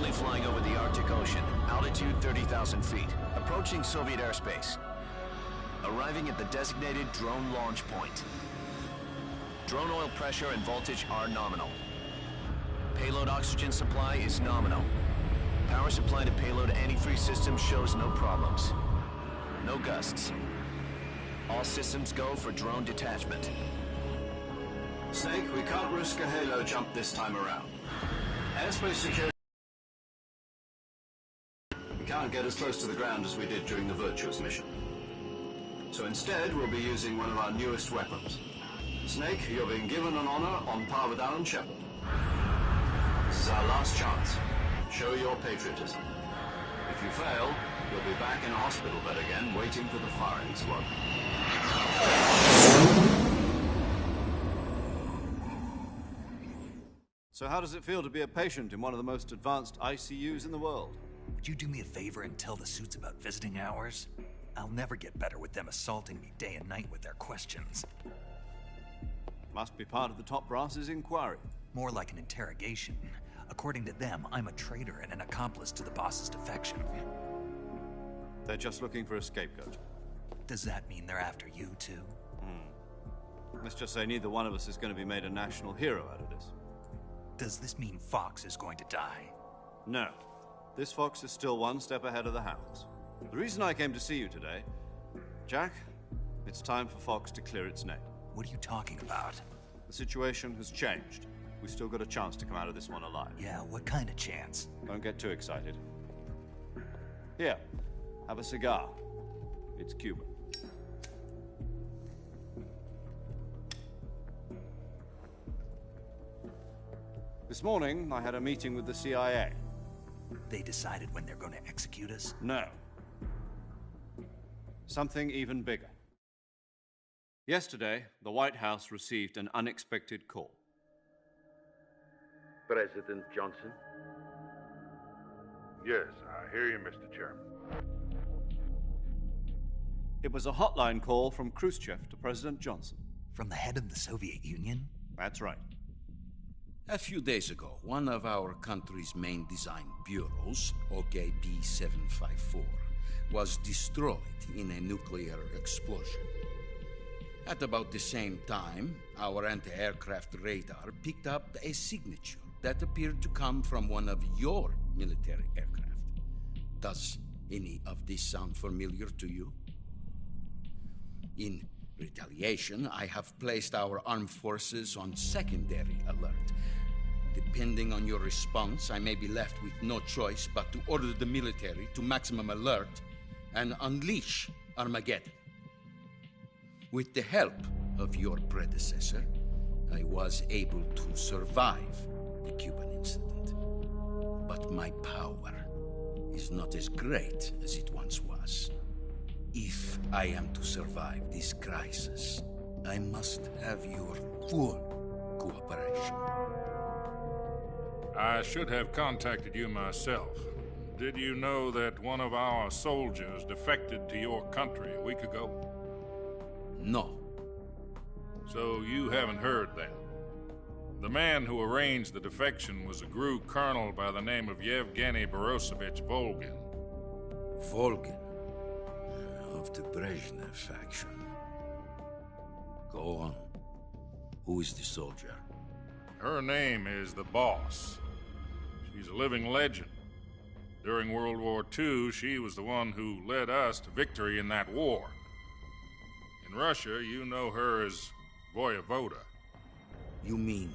Currently flying over the Arctic Ocean, altitude 30,000 feet, approaching Soviet airspace. Arriving at the designated drone launch point. Drone oil pressure and voltage are nominal. Payload oxygen supply is nominal. Power supply to payload antifreeze system shows no problems. No gusts. All systems go for drone detachment. Snake, we can't risk a halo jump this time around. Airspace security... We can't get as close to the ground as we did during the Virtuous mission. So instead, we'll be using one of our newest weapons. Snake, you're being given an honor on par with Alan Shepard. This is our last chance. Show your patriotism. If you fail, you'll be back in a hospital bed again, waiting for the firing squad. So how does it feel to be a patient in one of the most advanced ICUs in the world? Would you do me a favor and tell the suits about visiting hours? I'll never get better with them assaulting me day and night with their questions. Must be part of the top brass's inquiry. More like an interrogation. According to them, I'm a traitor and an accomplice to the boss's defection. They're just looking for a scapegoat. Does that mean they're after you, too? Let's just say neither one of us is going to be made a national hero out of this. Does this mean Fox is going to die? No. This fox is still one step ahead of the hounds. The reason I came to see you today... Jack, it's time for Fox to clear its name. What are you talking about? The situation has changed. We've still got a chance to come out of this one alive. Yeah, what kind of chance? Don't get too excited. Here, have a cigar. It's Cuban. This morning, I had a meeting with the CIA. They decided when they're going to execute us? No. Something even bigger. Yesterday, the White House received an unexpected call. President Johnson? Yes, I hear you, Mr. Chairman. It was a hotline call from Khrushchev to President Johnson. From the head of the Soviet Union? That's right. A few days ago, one of our country's main design bureaus, OKB-754, was destroyed in a nuclear explosion. At about the same time, our anti-aircraft radar picked up a signature that appeared to come from one of your military aircraft. Does any of this sound familiar to you? In retaliation, I have placed our armed forces on secondary alert. Depending on your response, I may be left with no choice but to order the military to maximum alert and unleash Armageddon. With the help of your predecessor, I was able to survive the Cuban incident. But my power is not as great as it once was. If I am to survive this crisis, I must have your full cooperation. I should have contacted you myself. Did you know that one of our soldiers defected to your country a week ago? No. So you haven't heard then. The man who arranged the defection was a GRU colonel by the name of Yevgeny Borosovich Volgin. Volgin, of the Brezhnev faction. Go on. Who is the soldier? Her name is the Boss. She's a living legend. During World War II, she was the one who led us to victory in that war. In Russia, you know her as Voyevoda. You mean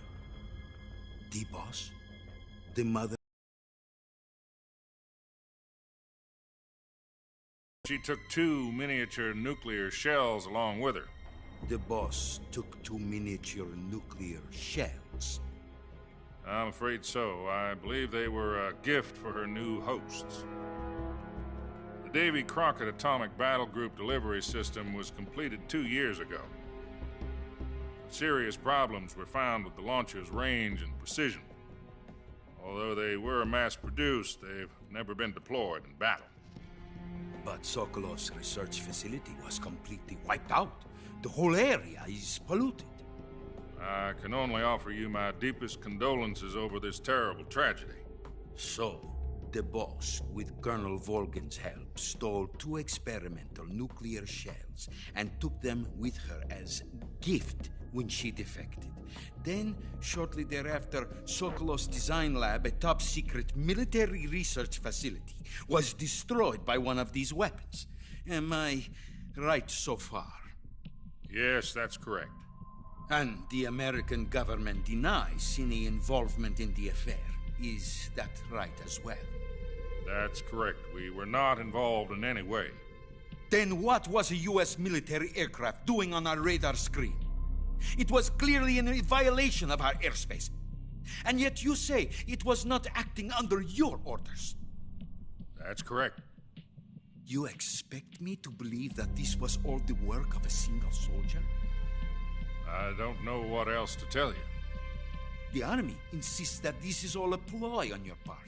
the boss? The mother? She took 2 miniature nuclear shells along with her. The boss took 2 miniature nuclear shells. I'm afraid so. I believe they were a gift for her new hosts. The Davy Crockett Atomic Battle Group delivery system was completed 2 years ago. Serious problems were found with the launcher's range and precision. Although they were mass-produced, they've never been deployed in battle. But Sokolov's research facility was completely wiped out. The whole area is polluted. I can only offer you my deepest condolences over this terrible tragedy. So, The boss, with Colonel Volgan's help, stole 2 experimental nuclear shells and took them with her as gift when she defected. Then, shortly thereafter, Sokolov's design lab, a top-secret military research facility, was destroyed by one of these weapons. Am I right so far? Yes, that's correct. And the American government denies any involvement in the affair. Is that right as well? That's correct. We were not involved in any way. Then what was a U.S. military aircraft doing on our radar screen? It was clearly in violation of our airspace. And yet you say it was not acting under your orders. That's correct. You expect me to believe that this was all the work of a single soldier? I don't know what else to tell you. The Army insists that this is all a ploy on your part.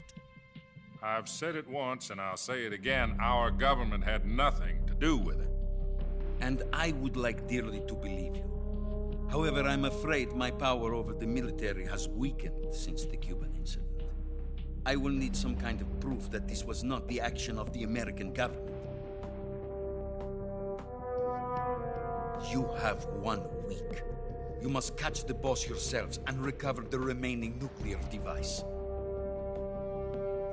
I've said it once and I'll say it again. Our government had nothing to do with it. And I would like dearly to believe you. However, I'm afraid my power over the military has weakened since the Cuban incident. I will need some kind of proof that this was not the action of the American government. You have 1 week. You must catch the boss yourselves and recover the remaining nuclear device.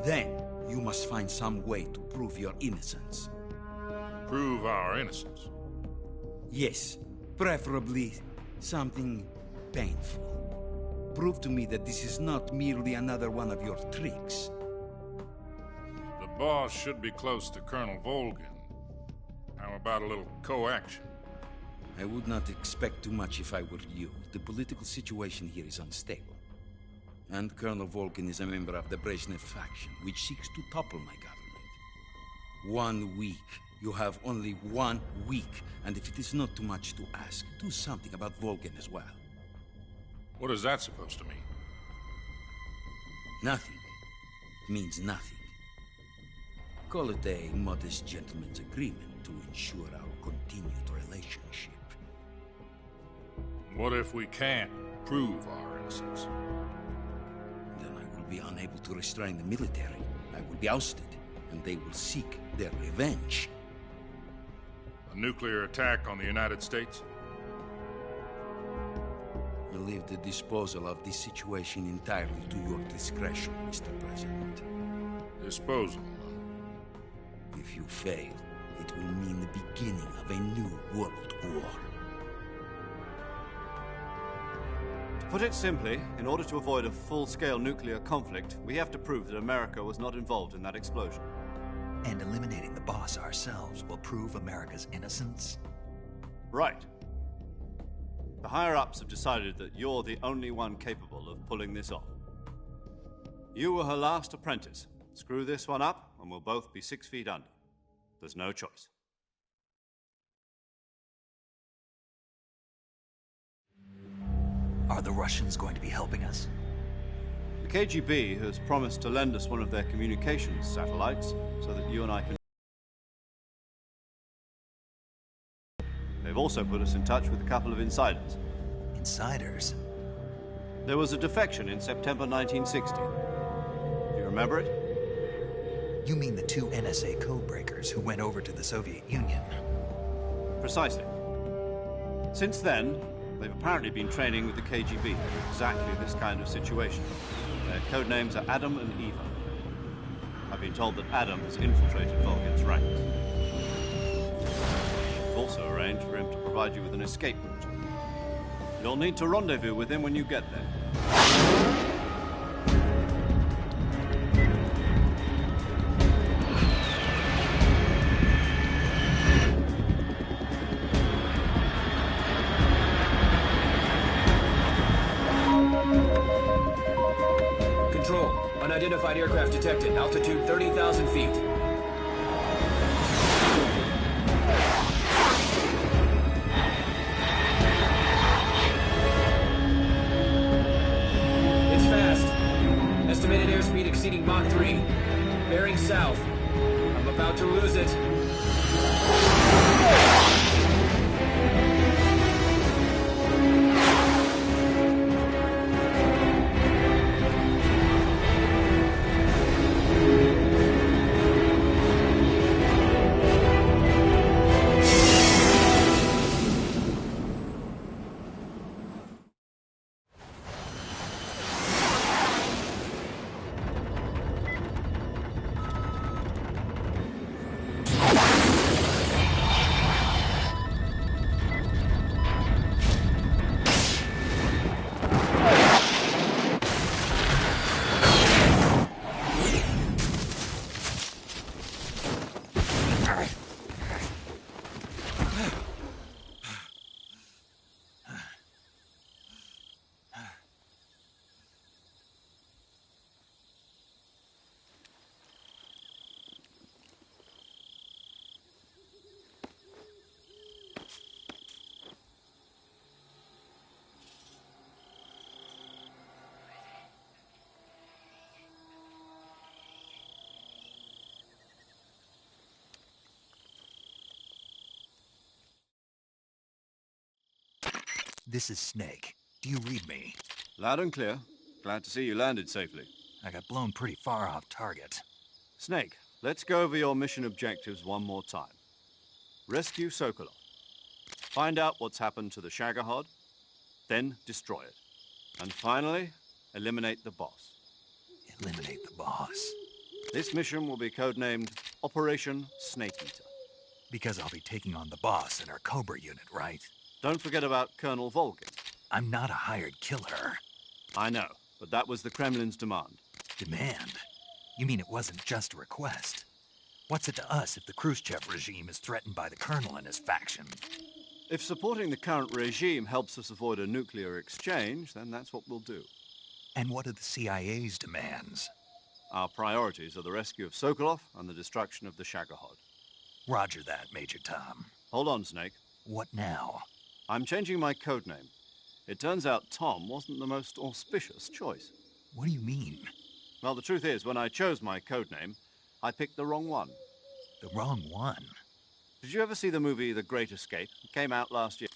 Then, you must find some way to prove your innocence. Prove our innocence? Yes, preferably something painful. Prove to me that this is not merely another one of your tricks. The boss should be close to Colonel Volgan. How about a little co-action? I would not expect too much if I were you. The political situation here is unstable. And Colonel Volgan is a member of the Brezhnev faction, which seeks to topple my government. 1 week. You have only 1 week. And if it is not too much to ask, do something about Volgan as well. What is that supposed to mean? Nothing. It means nothing. Call it a modest gentleman's agreement to ensure our continued relationship. What if we can't prove our innocence? Then I will be unable to restrain the military. I will be ousted, and they will seek their revenge. A nuclear attack on the United States? I leave the disposal of this situation entirely to your discretion, Mr. President. Disposal? If you fail, it will mean the beginning of a new world war. To put it simply, in order to avoid a full-scale nuclear conflict, we have to prove that America was not involved in that explosion. And eliminating the boss ourselves will prove America's innocence? Right. The higher-ups have decided that you're the only one capable of pulling this off. You were her last apprentice. Screw this one up, and we'll both be 6 feet under. There's no choice. Are the Russians going to be helping us? The KGB has promised to lend us one of their communications satellites so that you and I can... They've also put us in touch with a couple of insiders. Insiders? There was a defection in September 1960. Do you remember it? You mean the 2 NSA codebreakers who went over to the Soviet Union? Precisely. Since then, they've apparently been training with the KGB for exactly this kind of situation. Their code names are Adam and Eva. I've been told that Adam has infiltrated Volgan's ranks. We've also arranged for him to provide you with an escape route. You'll need to rendezvous with him when you get there. Unidentified aircraft detected. Altitude 30,000 feet. It's fast. Estimated airspeed exceeding Mach 3. Bearing south. I'm about to lose it. This is Snake. Do you read me? Loud and clear. Glad to see you landed safely. I got blown pretty far off target. Snake, let's go over your mission objectives one more time. Rescue Sokolov. Find out what's happened to the Shagohod, then destroy it. And finally, eliminate the boss. Eliminate the boss. This mission will be codenamed Operation Snake Eater. Because I'll be taking on the boss in our Cobra unit, right? Don't forget about Colonel Volgin. I'm not a hired killer. I know, but that was the Kremlin's demand. Demand? You mean it wasn't just a request? What's it to us if the Khrushchev regime is threatened by the Colonel and his faction? If supporting the current regime helps us avoid a nuclear exchange, then that's what we'll do. And what are the CIA's demands? Our priorities are the rescue of Sokolov and the destruction of the Shagohod. Roger that, Major Tom. Hold on, Snake. What now? I'm changing my codename. It turns out Tom wasn't the most auspicious choice. What do you mean? Well, the truth is, when I chose my codename, I picked the wrong one. The wrong one? Did you ever see the movie The Great Escape? It came out last year.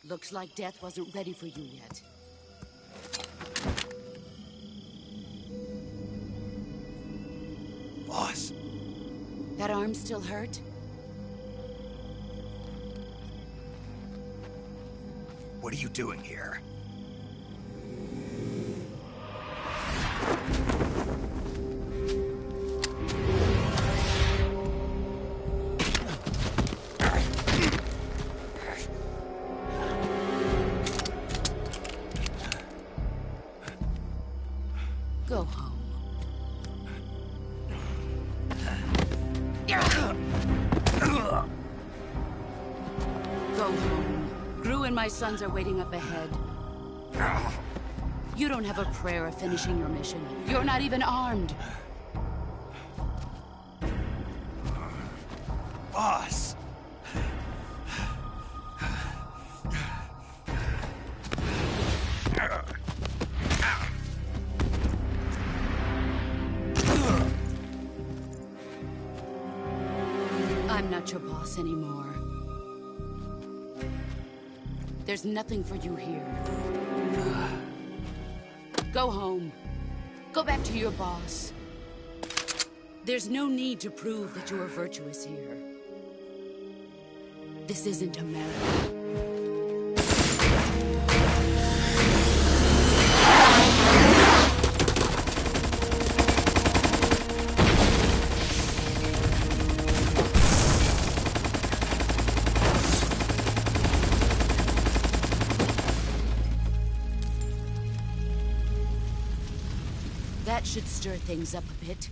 Looks like death wasn't ready for you yet. Boss. That arm still hurt? What are you doing here? Go home. Go home. Gru and my sons are waiting up ahead. You don't have a prayer of finishing your mission. You're not even armed. Boss! I'm not your boss anymore. There's nothing for you here. Go home. Go back to your boss. There's no need to prove that you are virtuous here. This isn't America. That should stir things up a bit.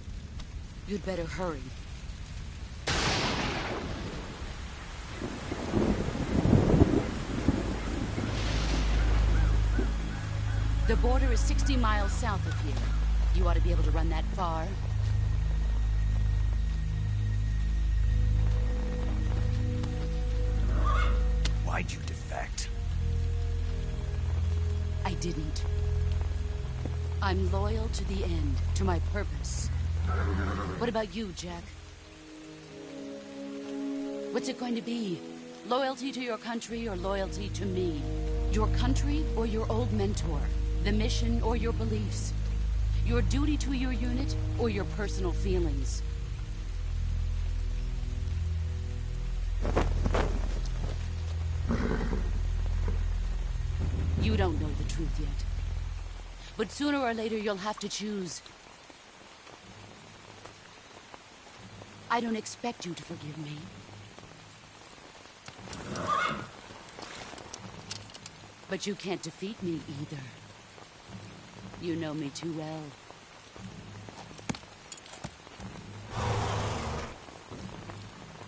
You'd better hurry. The border is 60 miles south of here. You ought to be able to run that far. Why'd you defect? I didn't. I'm loyal to the end, to my purpose. What about you, Jack? What's it going to be? Loyalty to your country or loyalty to me? Your country or your old mentor? The mission or your beliefs? Your duty to your unit or your personal feelings? You don't know the truth yet. But sooner or later you'll have to choose. I don't expect you to forgive me. But you can't defeat me either. You know me too well.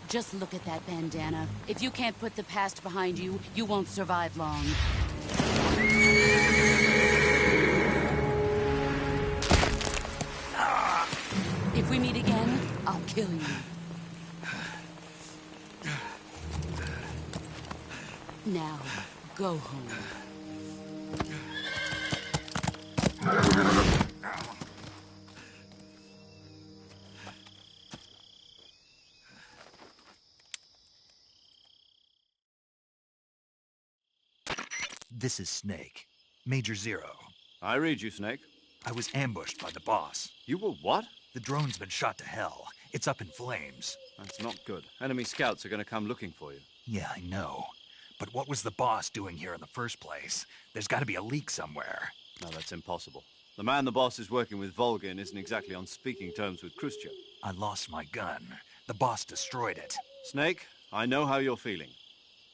Just look at that bandana. If you can't put the past behind you, you won't survive long. If we meet again, I'll kill you. Now, go home. This is Snake. Major Zero. I read you, Snake. I was ambushed by the boss. You were what? The drone's been shot to hell. It's up in flames. That's not good. Enemy scouts are going to come looking for you. Yeah, I know. But what was the boss doing here in the first place? There's got to be a leak somewhere. No, that's impossible. The man the boss is working with, Volgin, isn't exactly on speaking terms with Khrushchev. I lost my gun. The boss destroyed it. Snake, I know how you're feeling.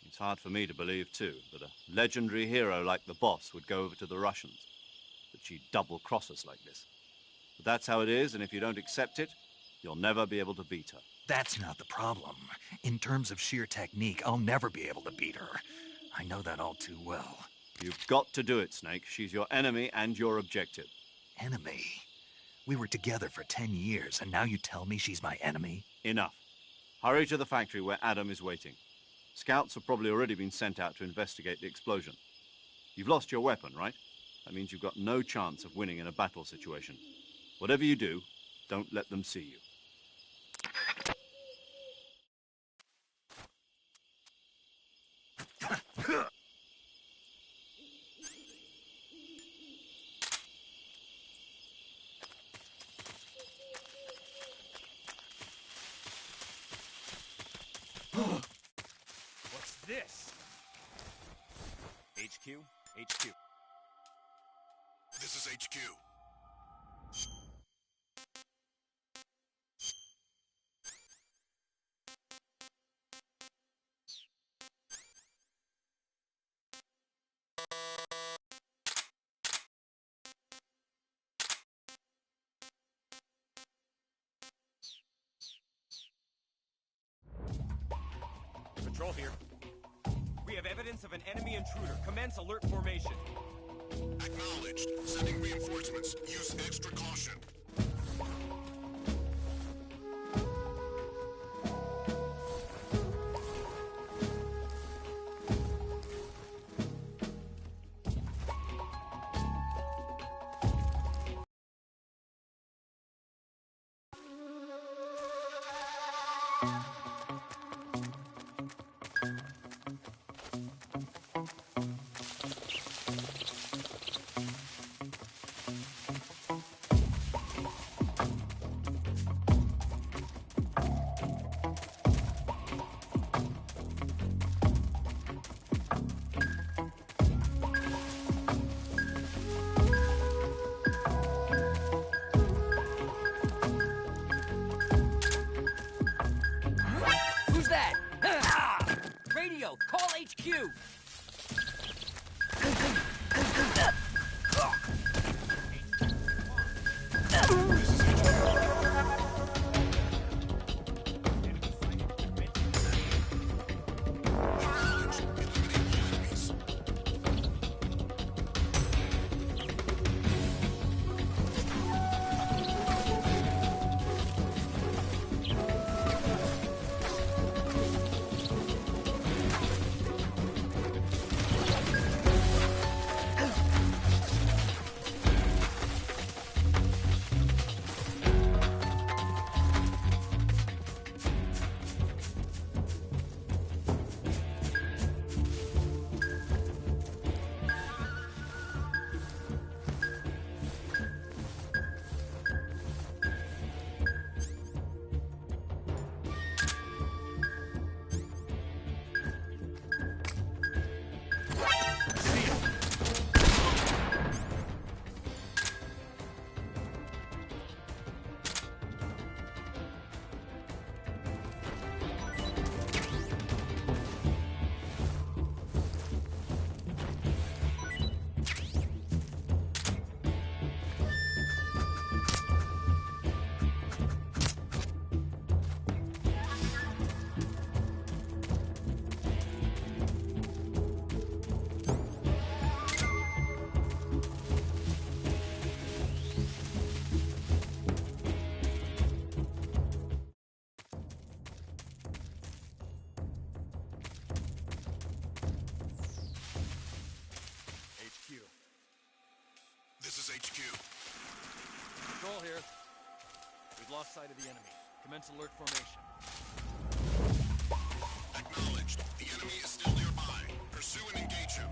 It's hard for me to believe, too, that a legendary hero like the boss would go over to the Russians. That she'd double-cross us like this. But that's how it is, and if you don't accept it, you'll never be able to beat her. That's not the problem. In terms of sheer technique, I'll never be able to beat her. I know that all too well. You've got to do it, Snake. She's your enemy and your objective. Enemy? We were together for 10 years, and now you tell me she's my enemy? Enough. Hurry to the factory where Adam is waiting. Scouts have probably already been sent out to investigate the explosion. You've lost your weapon, right? That means you've got no chance of winning in a battle situation. Whatever you do, don't let them see you. What's this? HQ? HQ. This is HQ. Patrol here. We have evidence of an enemy intruder. Commence alert formation. Acknowledged. Sending reinforcements. Use extra caution. We've lost sight of the enemy. Commence alert formation. Acknowledged. The enemy is still nearby. Pursue and engage him.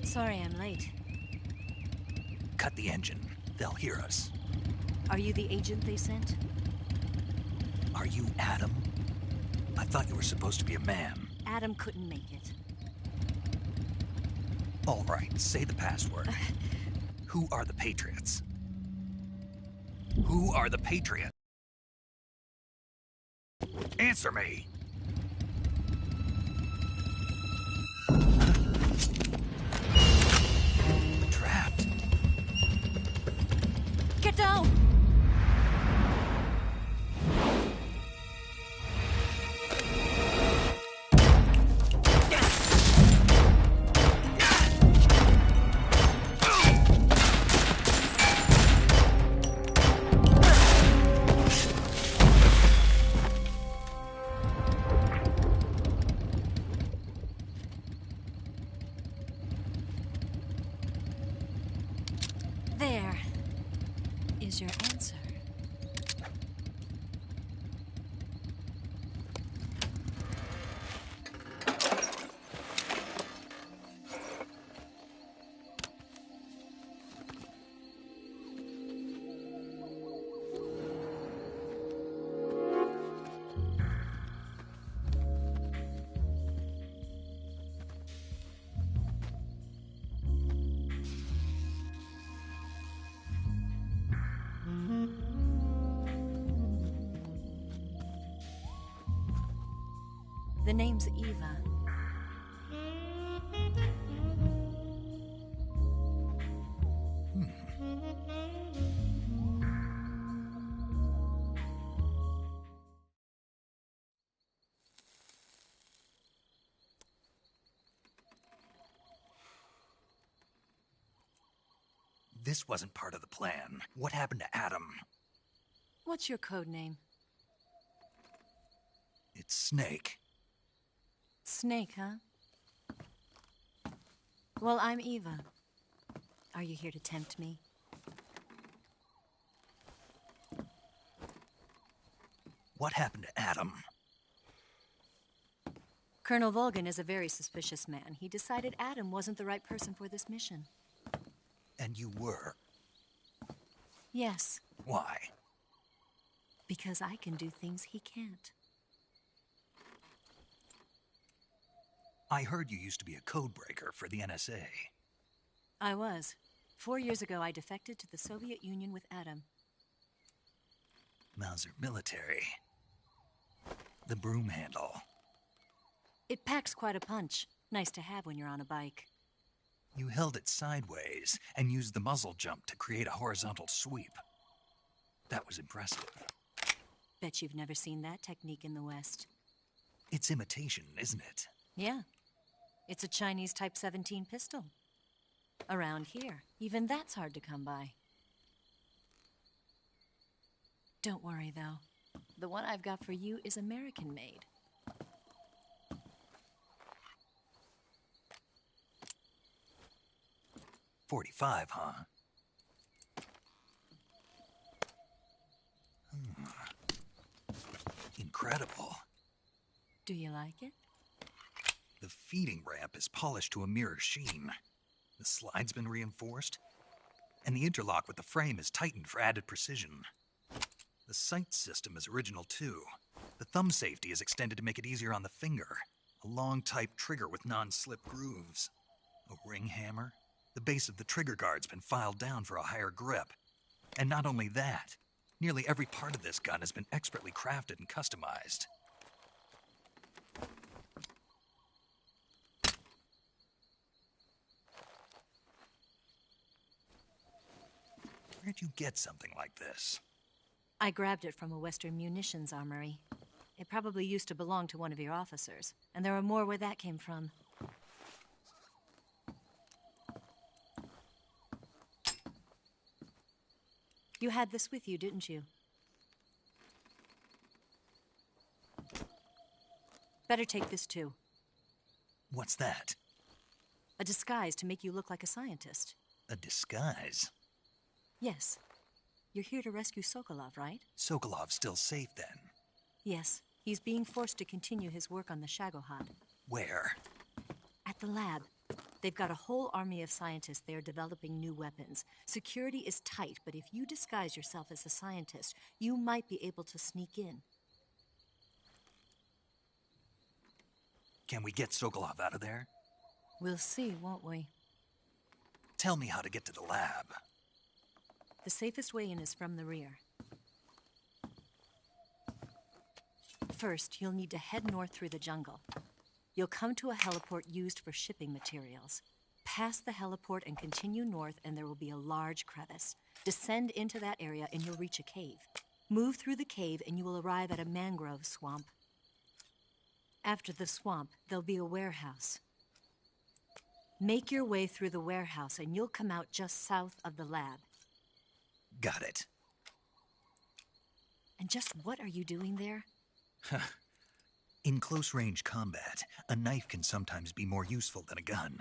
Sorry I'm late. Cut the engine. They'll hear us. Are you the agent they sent? Are you Adam? I thought you were supposed to be a man. Adam couldn't make it. All right, say the password. Who are the Patriots? Who are the Patriots? Answer me! Trapped. Get down! There is your answer. The name's Eva. This wasn't part of the plan. What happened to Adam? What's your code name? It's Snake. Snake, huh? Well, I'm Eva. Are you here to tempt me? What happened to Adam? Colonel Volgan is a very suspicious man. He decided Adam wasn't the right person for this mission. And you were? Yes. Why? Because I can do things he can't. I heard you used to be a codebreaker for the NSA. I was. 4 years ago, I defected to the Soviet Union with Adam. Mauser military. The broom handle. It packs quite a punch. Nice to have when you're on a bike. You held it sideways and used the muzzle jump to create a horizontal sweep. That was impressive. Bet you've never seen that technique in the West. It's imitation, isn't it? Yeah. It's a Chinese Type 17 pistol. Around here, even that's hard to come by. Don't worry, though. The one I've got for you is American-made. .45, huh? Incredible. Do you like it? The feeding ramp is polished to a mirror sheen. The slide's been reinforced, and the interlock with the frame is tightened for added precision. The sight system is original too. The thumb safety is extended to make it easier on the finger. A long type trigger with non-slip grooves. A ring hammer. The base of the trigger guard's been filed down for a higher grip. And not only that, nearly every part of this gun has been expertly crafted and customized. Where'd you get something like this? I grabbed it from a Western munitions armory. It probably used to belong to one of your officers, and there are more where that came from. You had this with you, didn't you? Better take this too. What's that? A disguise to make you look like a scientist. A disguise? Yes. You're here to rescue Sokolov, right? Sokolov's still safe then? Yes. He's being forced to continue his work on the Shagohod. Where? At the lab. They've got a whole army of scientists there developing new weapons. Security is tight, but if you disguise yourself as a scientist, you might be able to sneak in. Can we get Sokolov out of there? We'll see, won't we? Tell me how to get to the lab. The safest way in is from the rear. First, you'll need to head north through the jungle. You'll come to a heliport used for shipping materials. Pass the heliport and continue north, and there will be a large crevice. Descend into that area, and you'll reach a cave. Move through the cave, and you will arrive at a mangrove swamp. After the swamp, there'll be a warehouse. Make your way through the warehouse, and you'll come out just south of the lab. Got it. And just what are you doing there? In close-range combat, a knife can sometimes be more useful than a gun.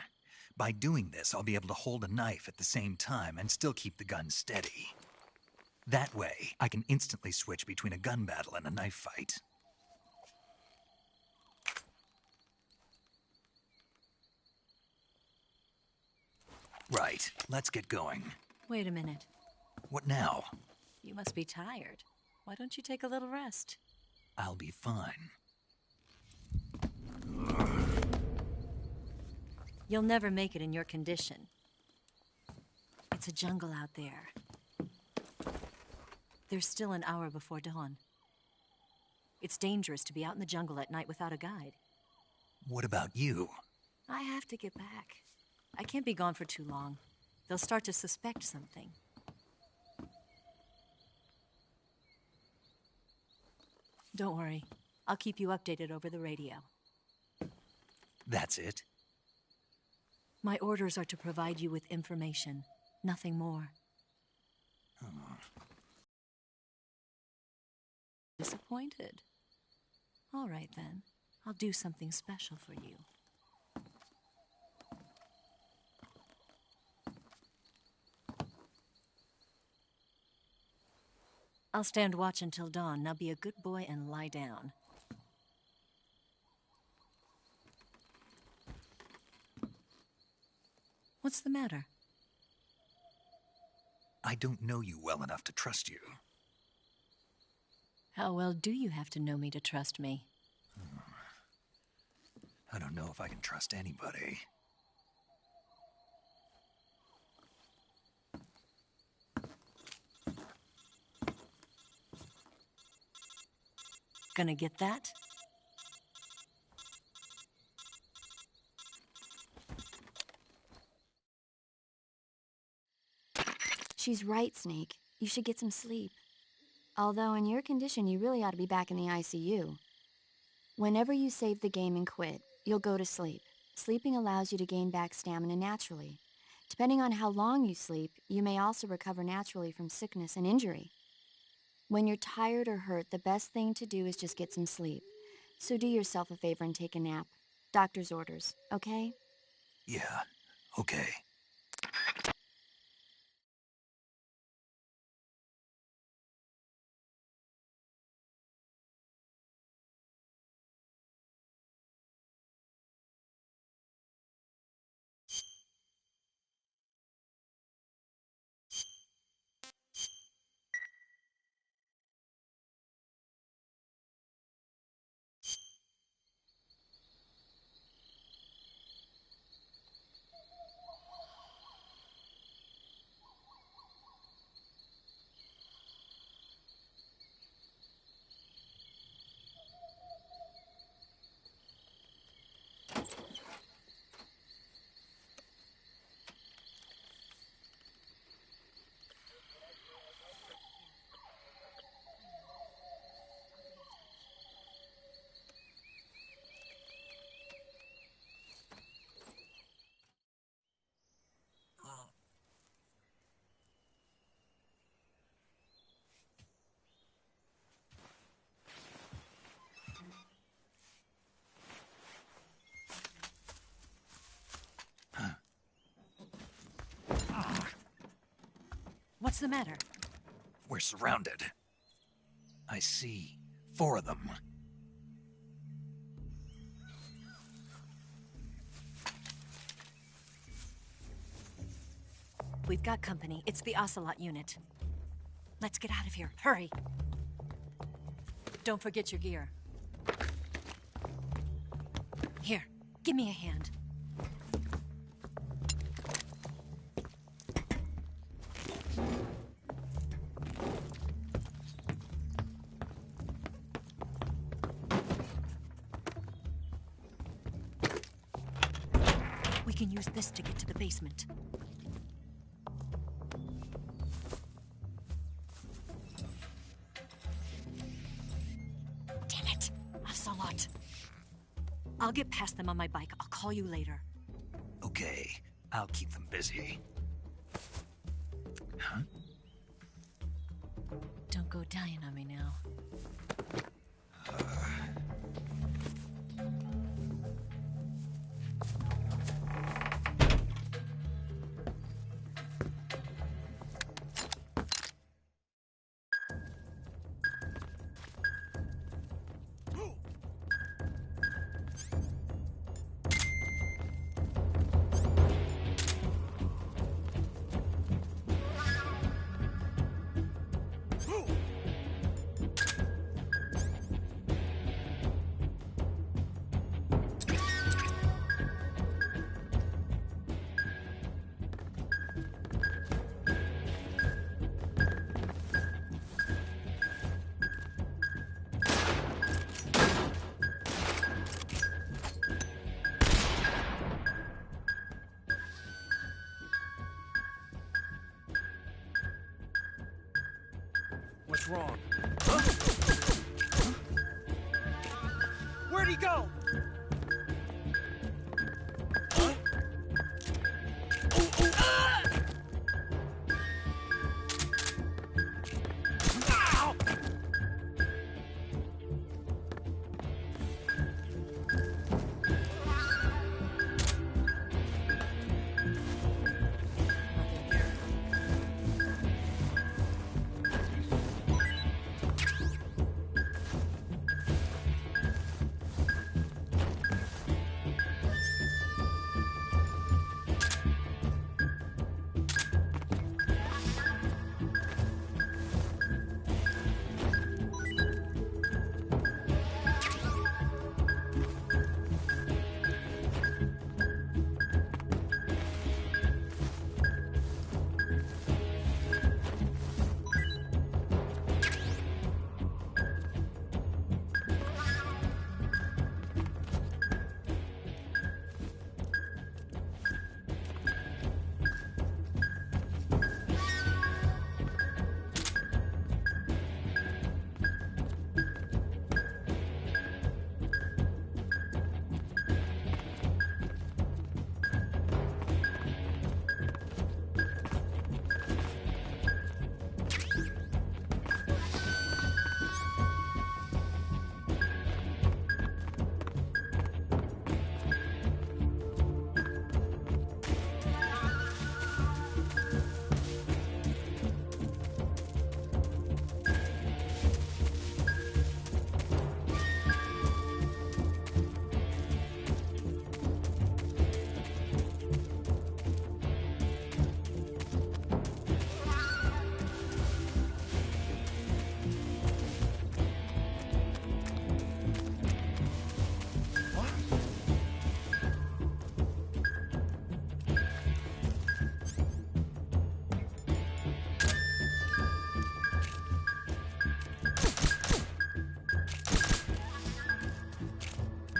By doing this, I'll be able to hold a knife at the same time and still keep the gun steady. That way, I can instantly switch between a gun battle and a knife fight. Right, let's get going. Wait a minute. What now? You must be tired. Why don't you take a little rest? I'll be fine. You'll never make it in your condition. It's a jungle out there. There's still an hour before dawn. It's dangerous to be out in the jungle at night without a guide. What about you? I have to get back. I can't be gone for too long. They'll start to suspect something. Don't worry. I'll keep you updated over the radio. That's it? My orders are to provide you with information, nothing more. Disappointed? All right, then. I'll do something special for you. I'll stand watch until dawn. Now be a good boy and lie down. What's the matter? I don't know you well enough to trust you. How well do you have to know me to trust me? I don't know if I can trust anybody. Gonna get that? She's right, Snake. You should get some sleep. Although in your condition, you really ought to be back in the ICU. Whenever you save the game and quit, you'll go to sleep. Sleeping allows you to gain back stamina naturally. Depending on how long you sleep, you may also recover naturally from sickness and injury. When you're tired or hurt, the best thing to do is just get some sleep. So do yourself a favor and take a nap. Doctor's orders, okay? Yeah, okay. What's the matter? We're surrounded. I see 4 of them. We've got company. It's the Ocelot unit. Let's get out of here. Hurry! Don't forget your gear. Here, give me a hand. We can use this to get to the basement. Damn it! Ocelot. I'll get past them on my bike. I'll call you later. Okay, I'll keep them busy. Huh? Don't go dying on me now. What's wrong? Where'd he go? Huh? Ow!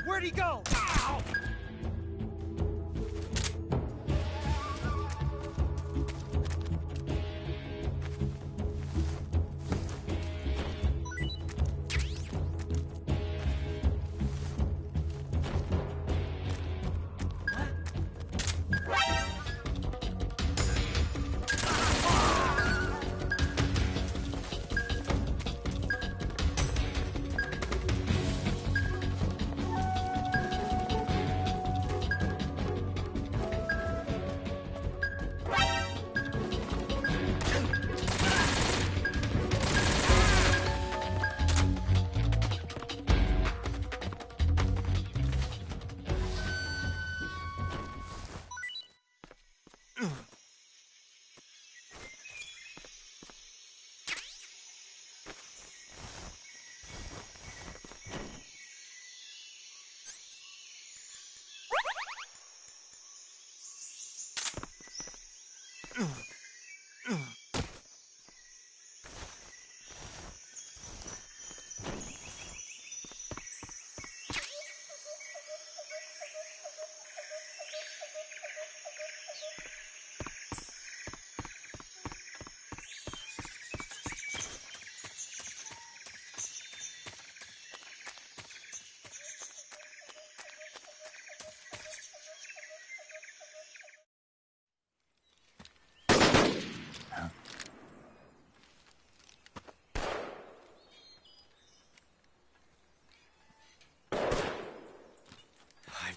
Where'd he go? Ow!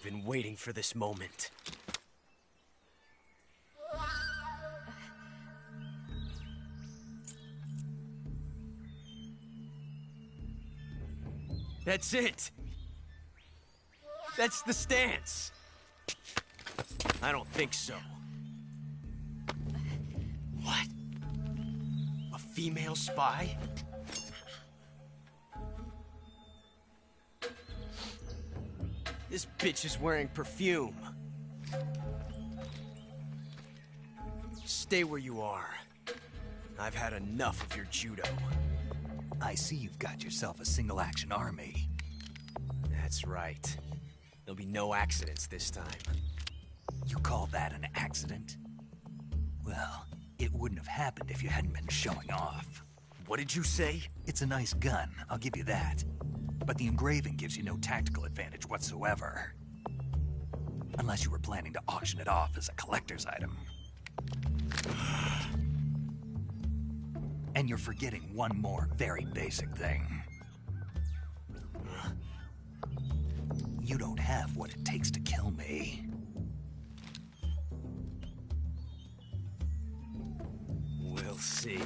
I've been waiting for this moment. That's it! That's the stance! I don't think so. What? A female spy? This bitch is wearing perfume. Stay where you are. I've had enough of your judo. I see you've got yourself a single-action army. That's right. There'll be no accidents this time. You call that an accident? Well, it wouldn't have happened if you hadn't been showing off. What did you say? It's a nice gun, I'll give you that. But the engraving gives you no tactical advantage whatsoever. Unless you were planning to auction it off as a collector's item. And you're forgetting one more very basic thing. You don't have what it takes to kill me. We'll see.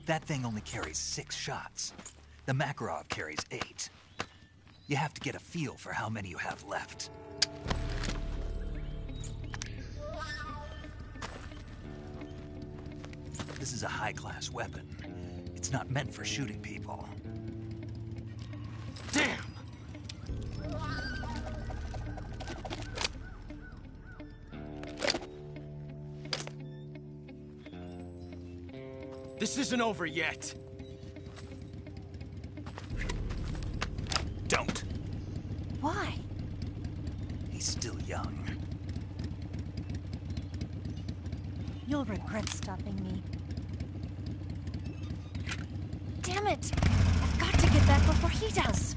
That thing only carries 6 shots. The Makarov carries 8. You have to get a feel for how many you have left. This is a high-class weapon. It's not meant for shooting people. Damn! This isn't over yet. Don't. Why? He's still young. You'll regret stopping me. Damn it! I've got to get back before he does.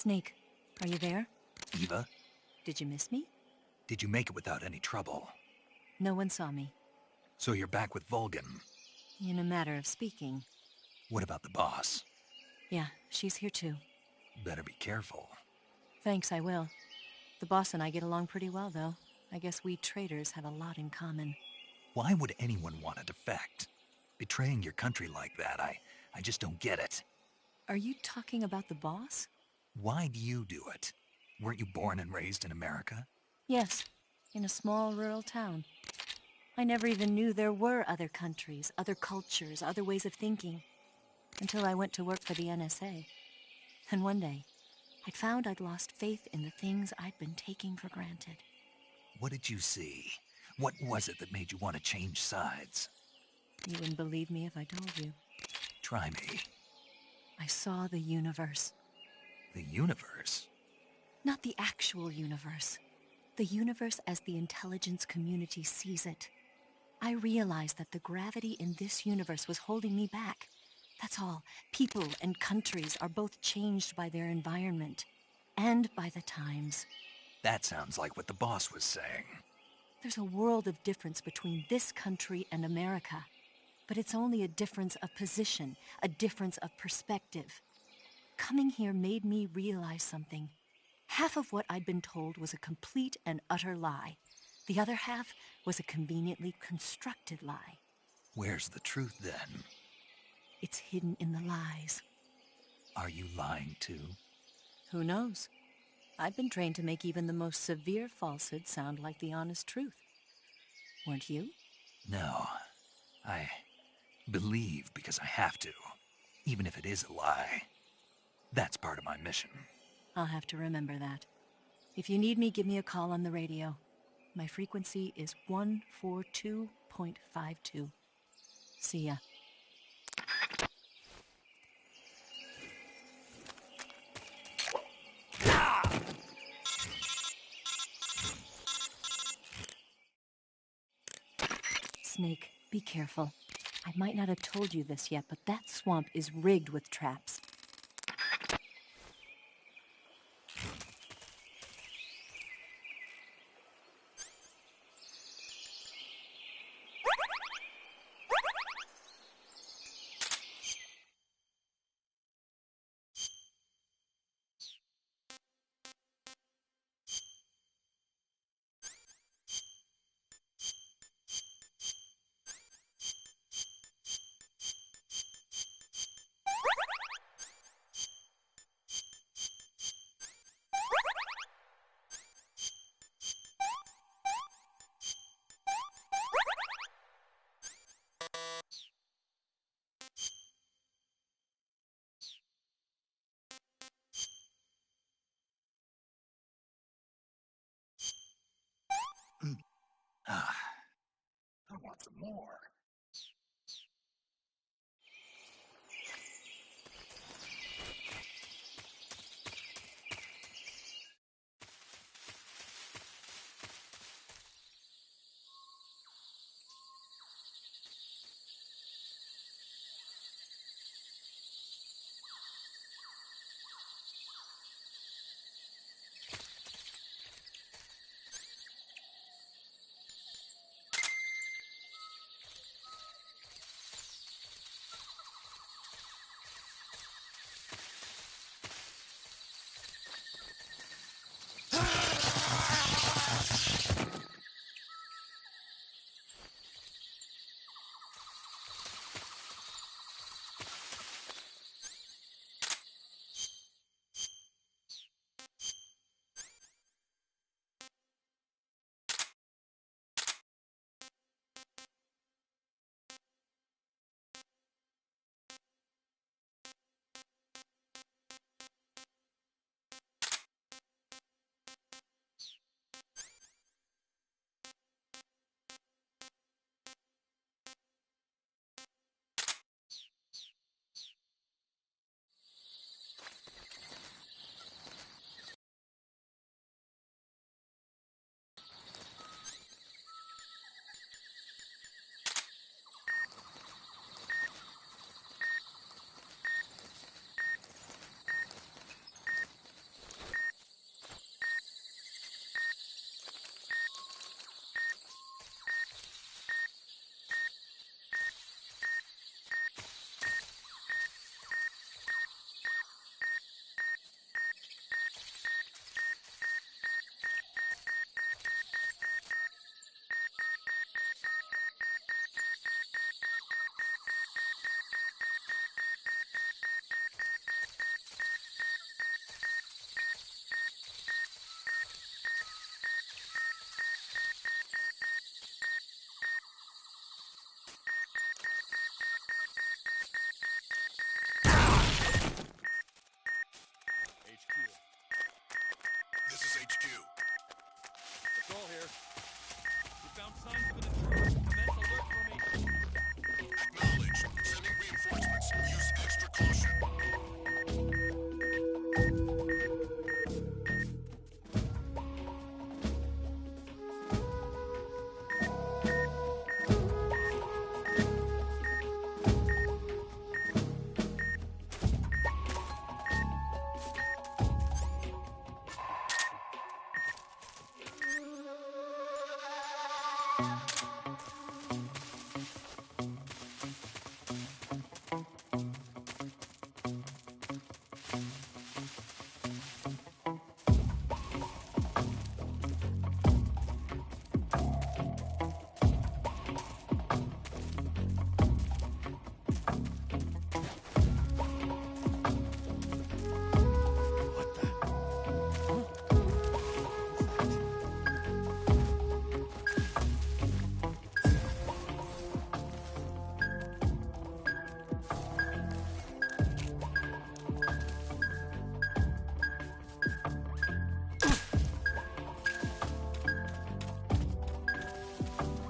Snake, are you there? Eva, Did you miss me? did you make it without any trouble? No one saw me. So you're back with Vulcan. In a matter of speaking. What about the boss? Yeah, she's here too. Better be careful. Thanks, I will. The boss and I get along pretty well, though. I guess we traitors have a lot in common. Why would anyone want to defect? Betraying your country like that, I just don't get it. Are you talking about the boss? Why do you do it? Weren't you born and raised in America? Yes, in a small rural town. I never even knew there were other countries, other cultures, other ways of thinking, until I went to work for the NSA. And one day, I'd found I'd lost faith in the things I'd been taking for granted. What did you see? What was it that made you want to change sides? You wouldn't believe me if I told you. Try me. I saw the universe. The universe? Not the actual universe. The universe as the intelligence community sees it. I realized that the gravity in this universe was holding me back. That's all. People and countries are both changed by their environment and by the times. That sounds like what the boss was saying. There's a world of difference between this country and America. But it's only a difference of position, a difference of perspective. Coming here made me realize something. Half of what I'd been told was a complete and utter lie. The other half was a conveniently constructed lie. Where's the truth, then? It's hidden in the lies. Are you lying, too? Who knows? I've been trained to make even the most severe falsehood sound like the honest truth. Weren't you? No. I believe because I have to, even if it is a lie. That's part of my mission. I'll have to remember that. If you need me, give me a call on the radio. My frequency is 142.52. See ya. Snake, be careful. I might not have told you this yet, but that swamp is rigged with traps. I want some more. Patrol here. We found signs of an intruder. Commence alert formation. Acknowledged. Sending reinforcements. Use extra caution.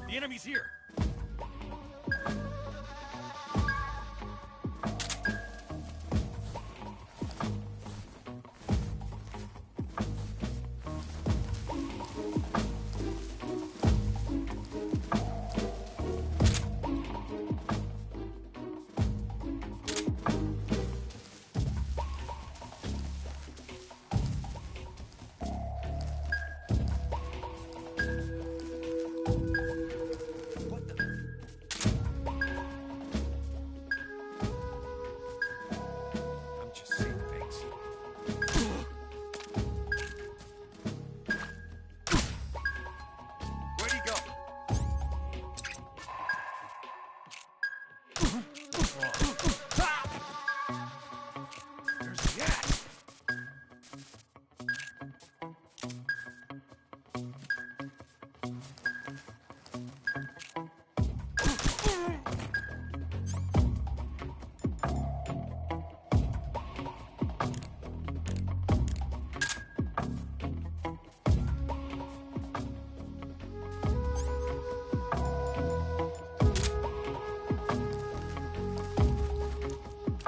The enemy's here. I'm just seeing things. Where'd he go? There's the axe.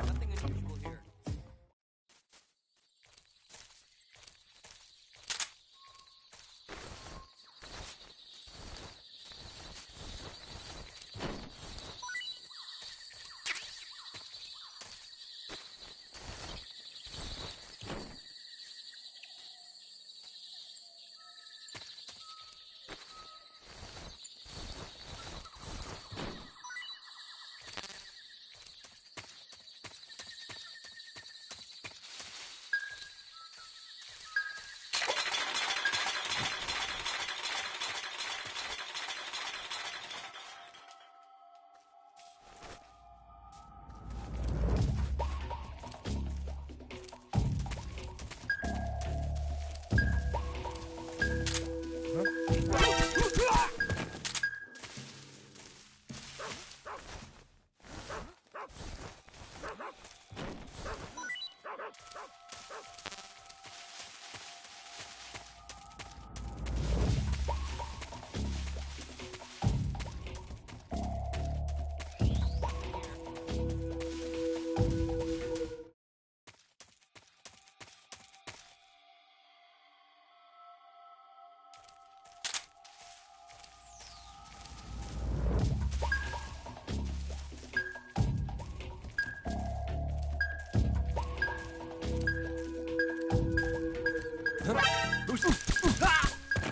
Nothing unusual here.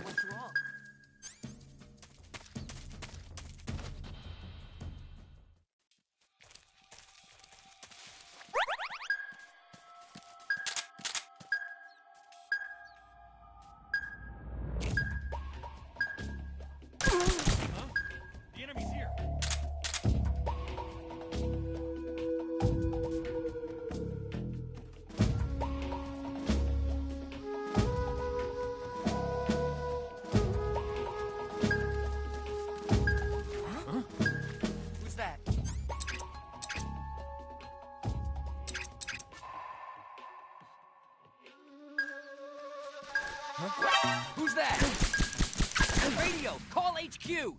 What's wrong? Huh? The enemy's here. Who's that? Huh? Who's that? Radio! Call HQ!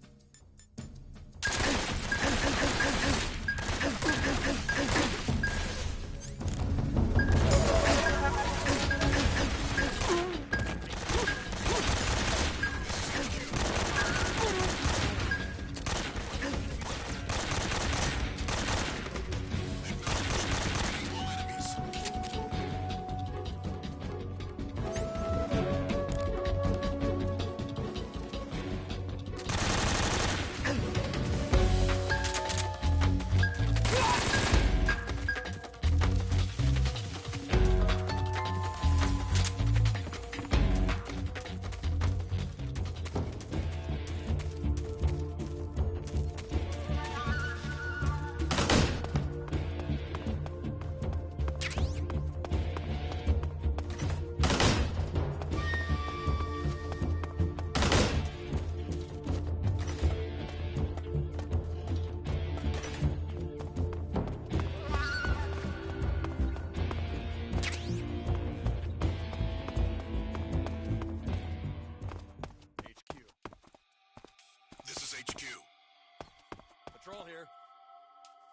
Patrol here.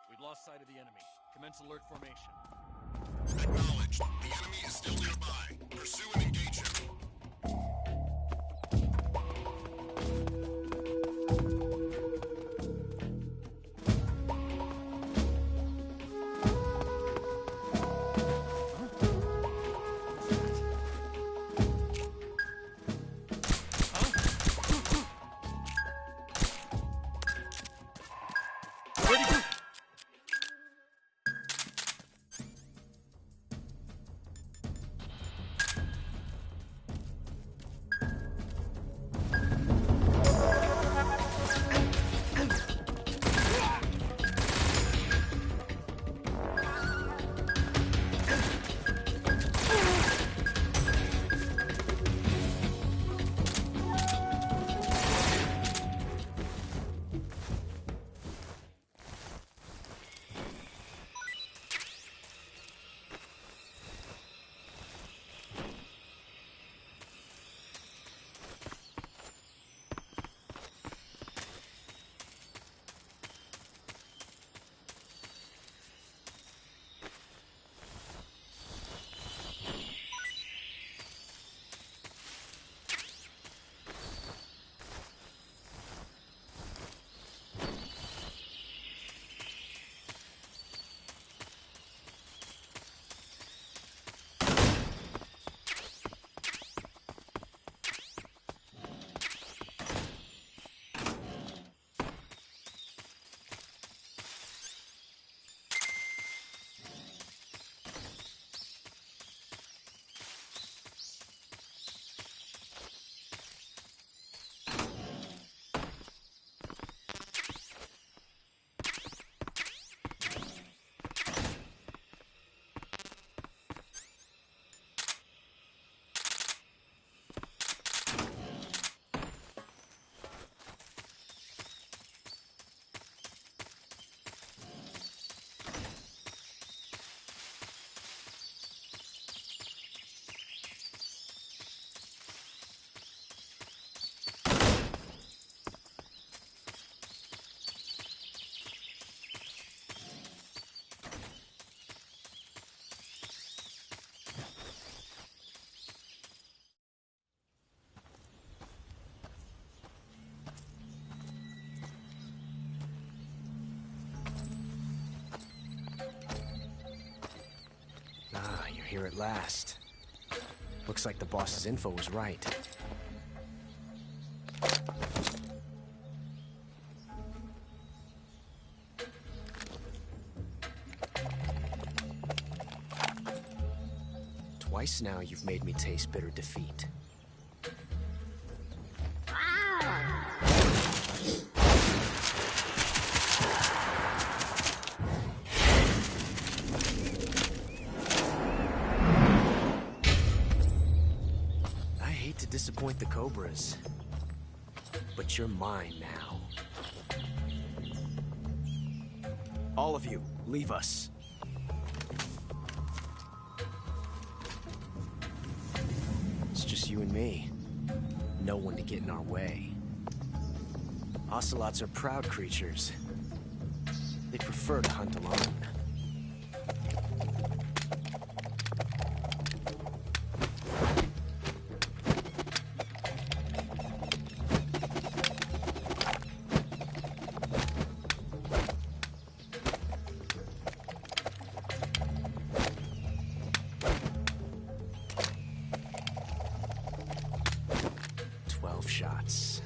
We've lost sight of the enemy. Commence alert formation. Acknowledged. The enemy is still nearby. Pursue and engage him. Here at last. Looks like the boss's info was right. Twice now you've made me taste bitter defeat. Disappoint the Cobras, but you're mine now. All of you, leave us. It's just you and me. No one to get in our way. Ocelots are proud creatures. They prefer to hunt alone. Shots.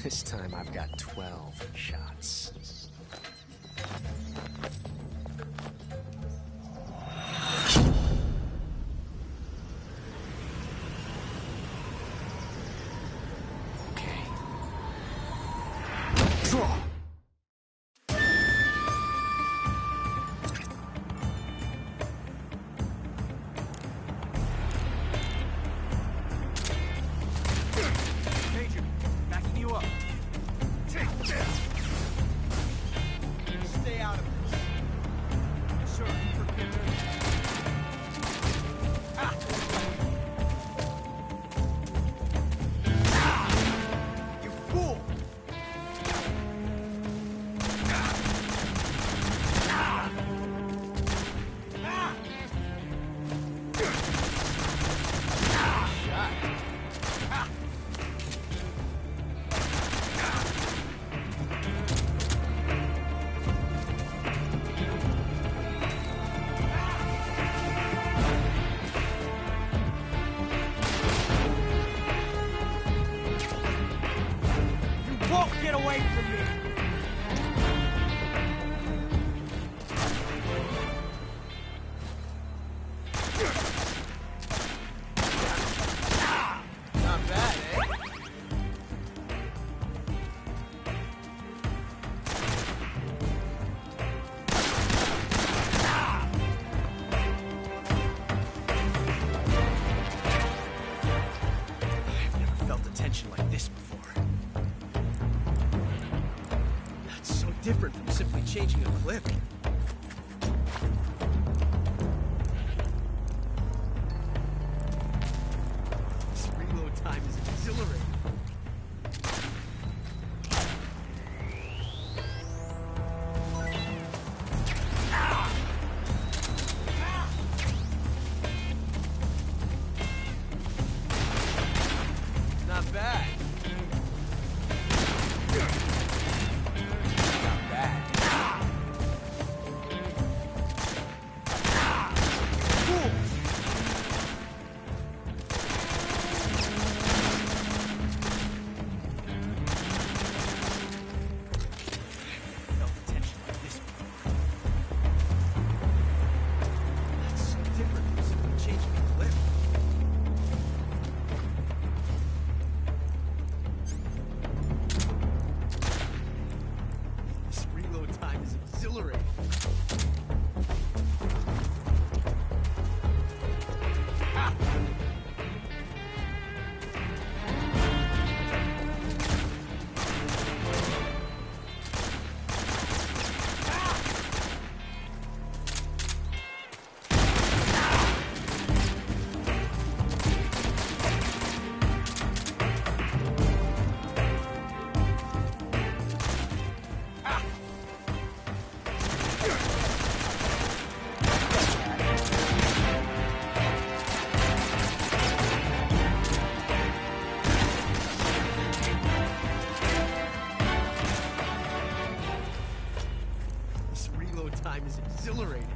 This time I've got 12 shots. Get away from me! Not bad, eh? I've never felt a tension like this before. So different from simply changing a clip. This reload time is exhilarating. Not bad. Time is exhilarating.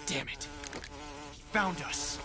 Damn it. He found us.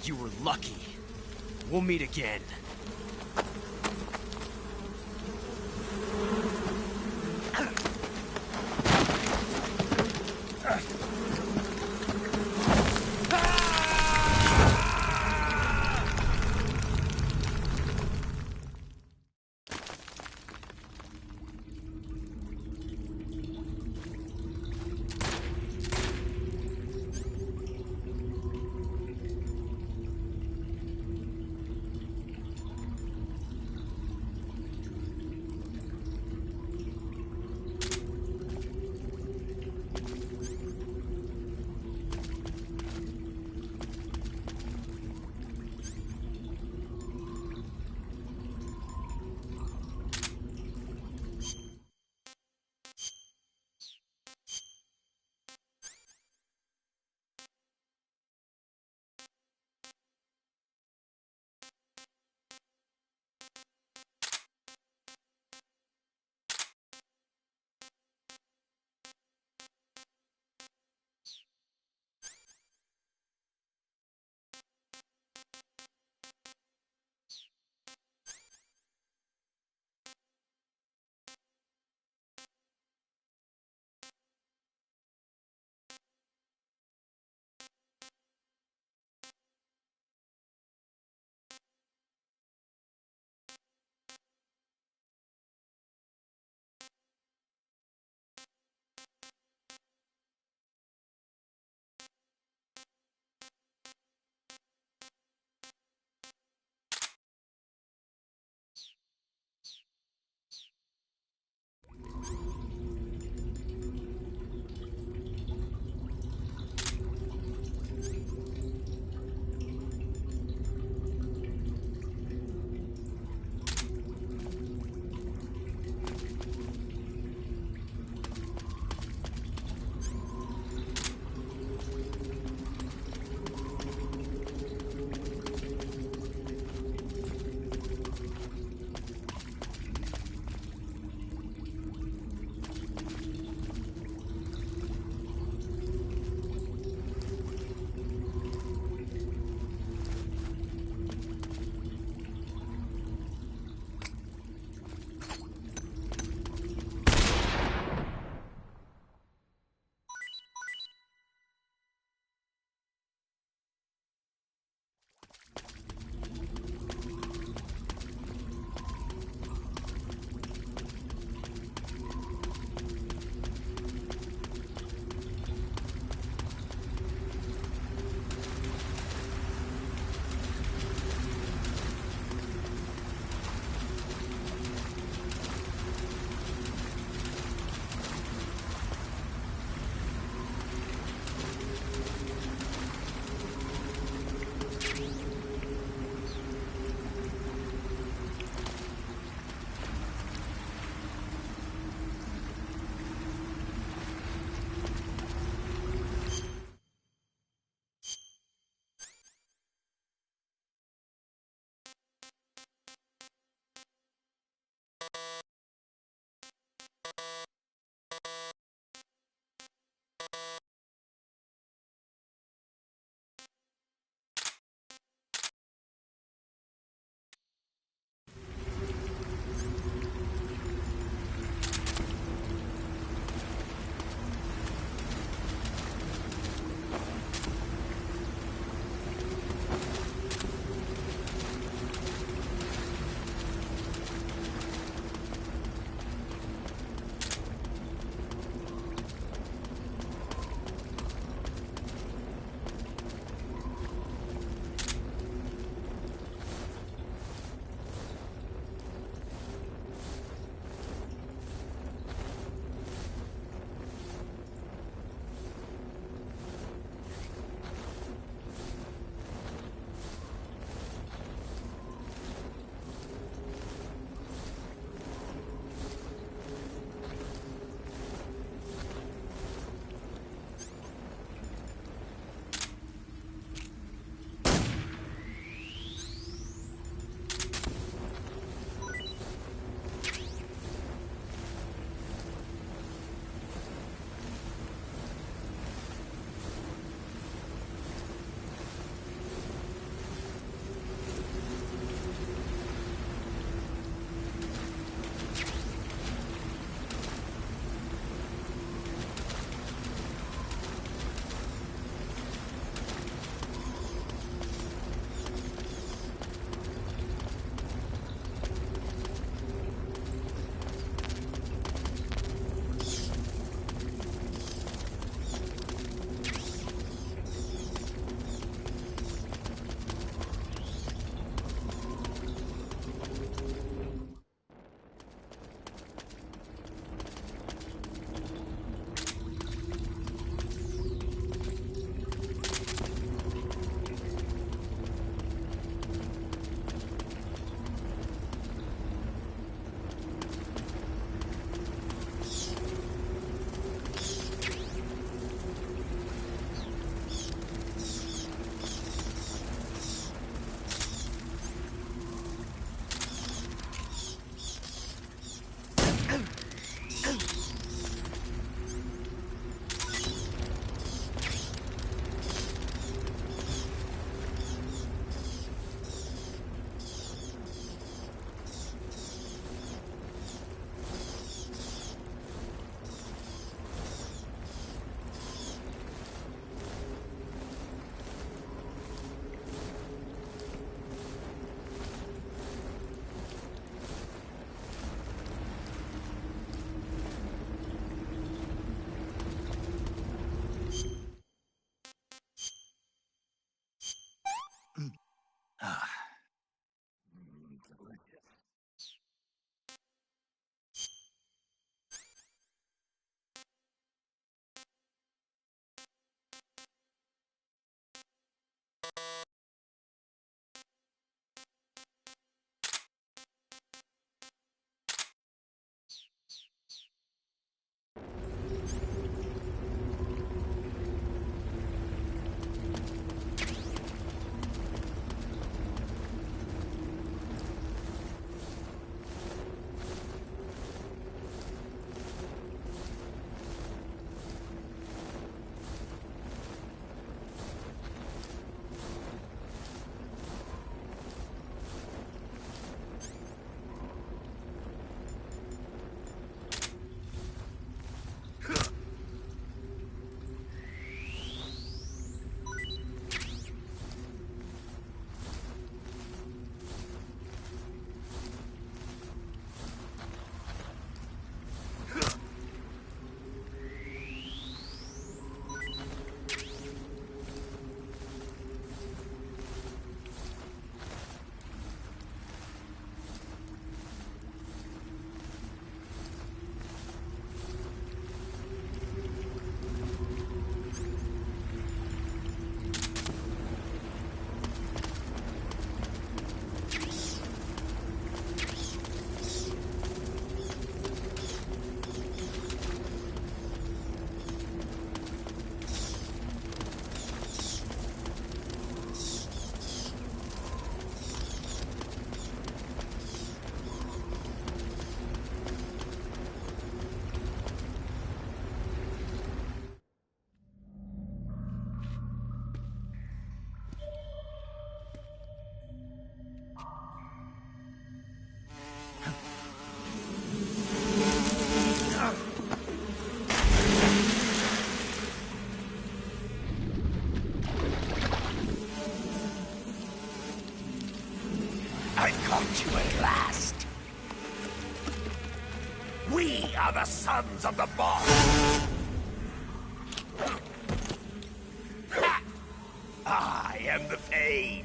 You were lucky. We'll meet again. are the sons of the boss! I am the pain!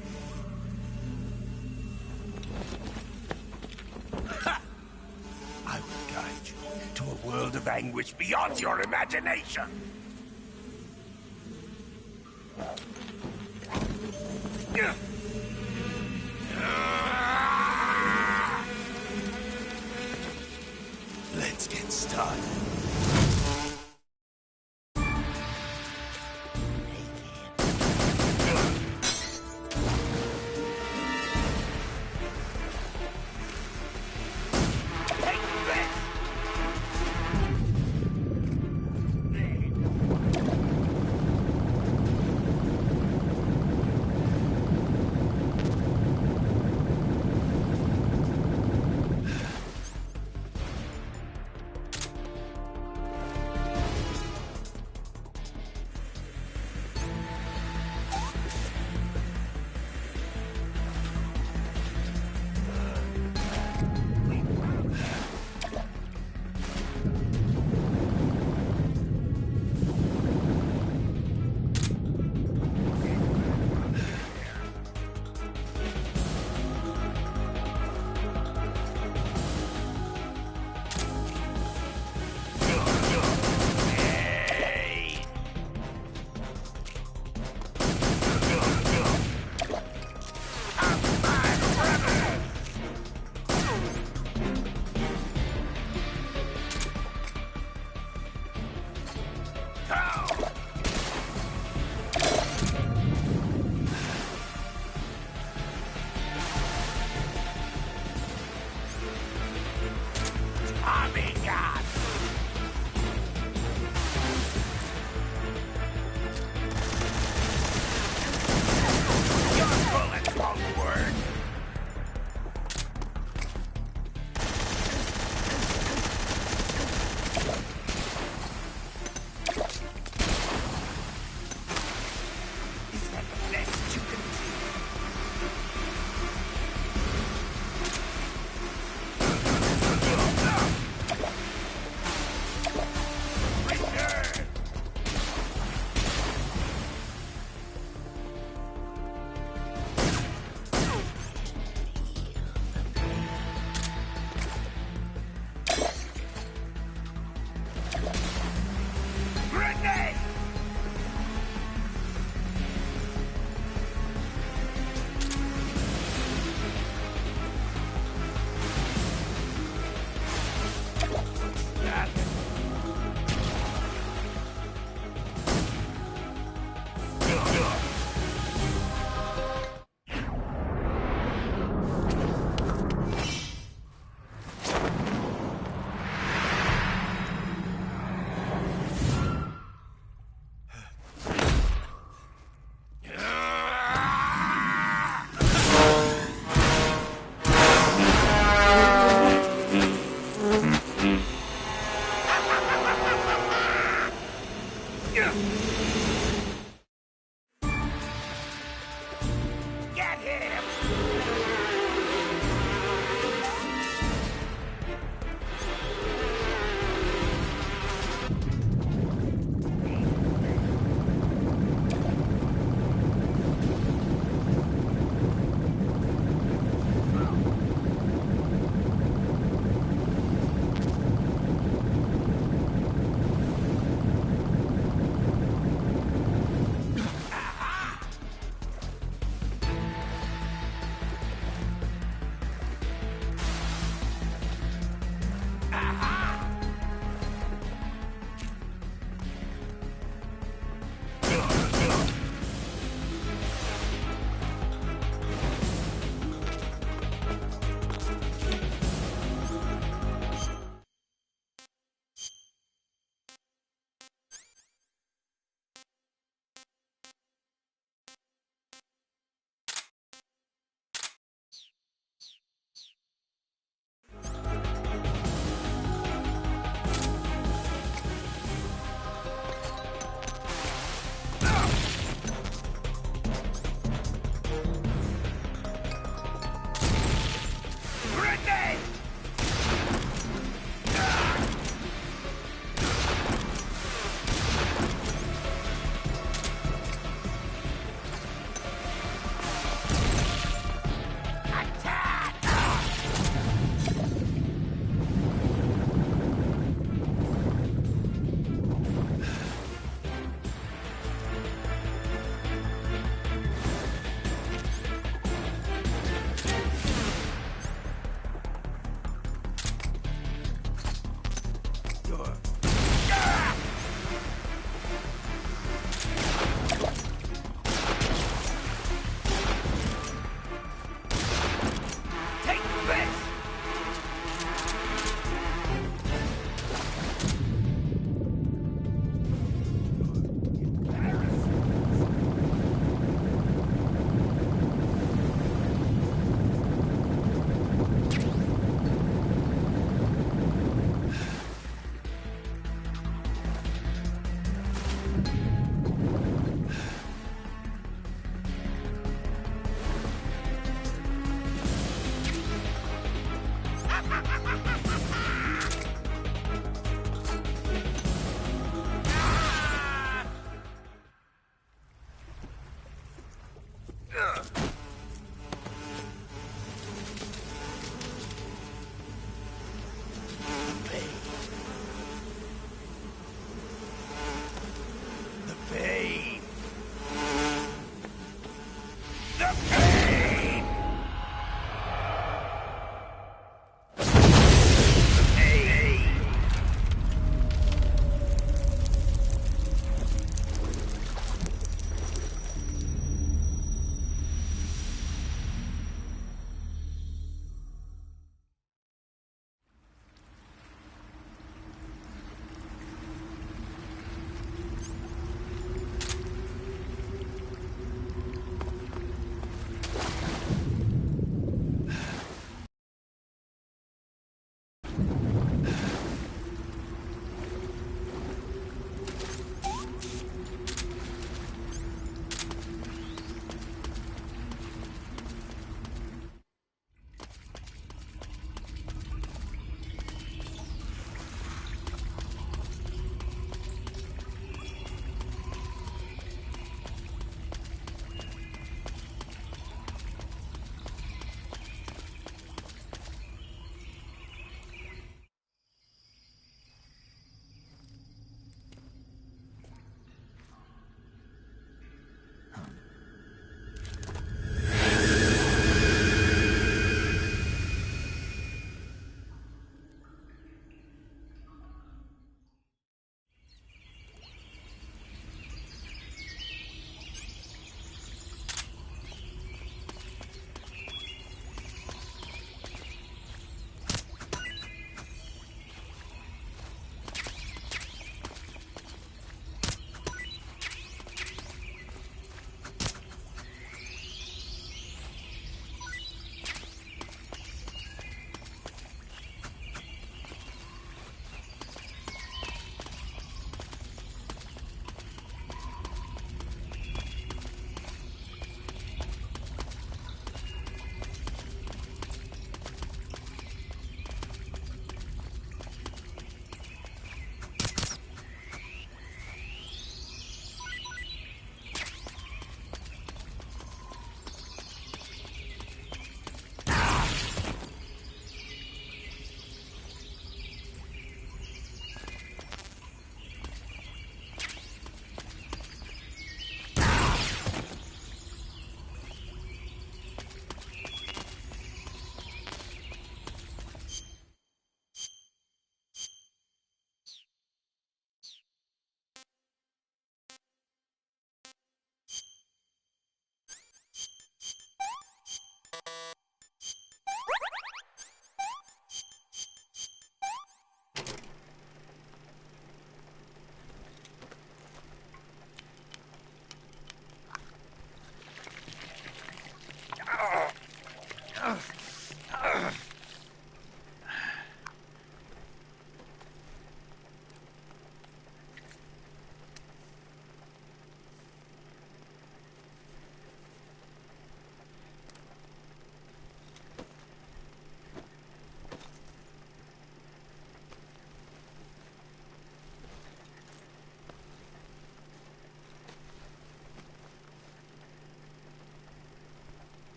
I will guide you to a world of anguish beyond your imagination! Let's get started.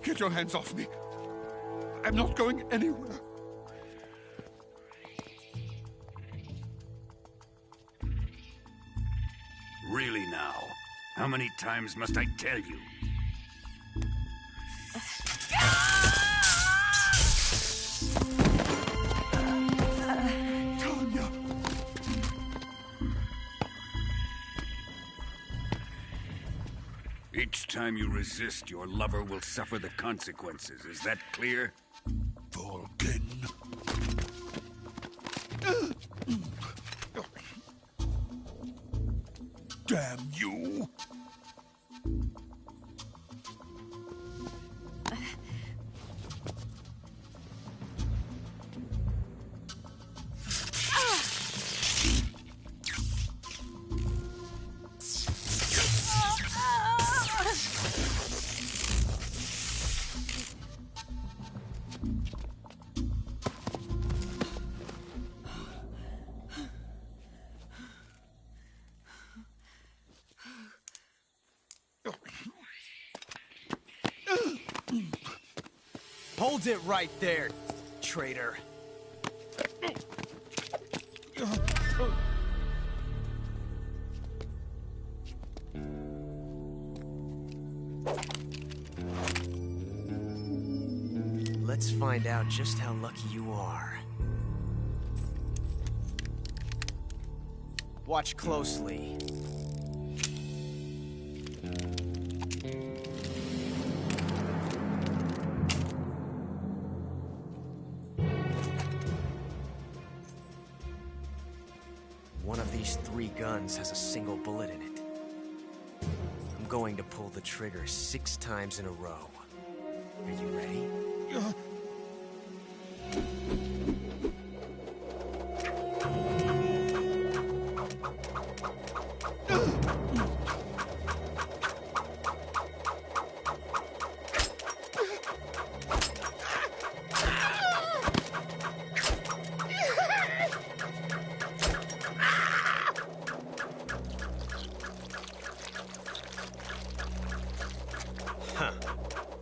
Get your hands off me. I'm not going anywhere. Really now? How many times must I tell you? Tanya! Each time you resist, your lover will suffer the consequences. Is that clear? Vulcan. Damn you! Hold it right there, traitor. Let's find out just how lucky you are. Watch closely. One of these 3 guns has a single bullet in it. I'm going to pull the trigger 6 times in a row. Are you ready? Huh.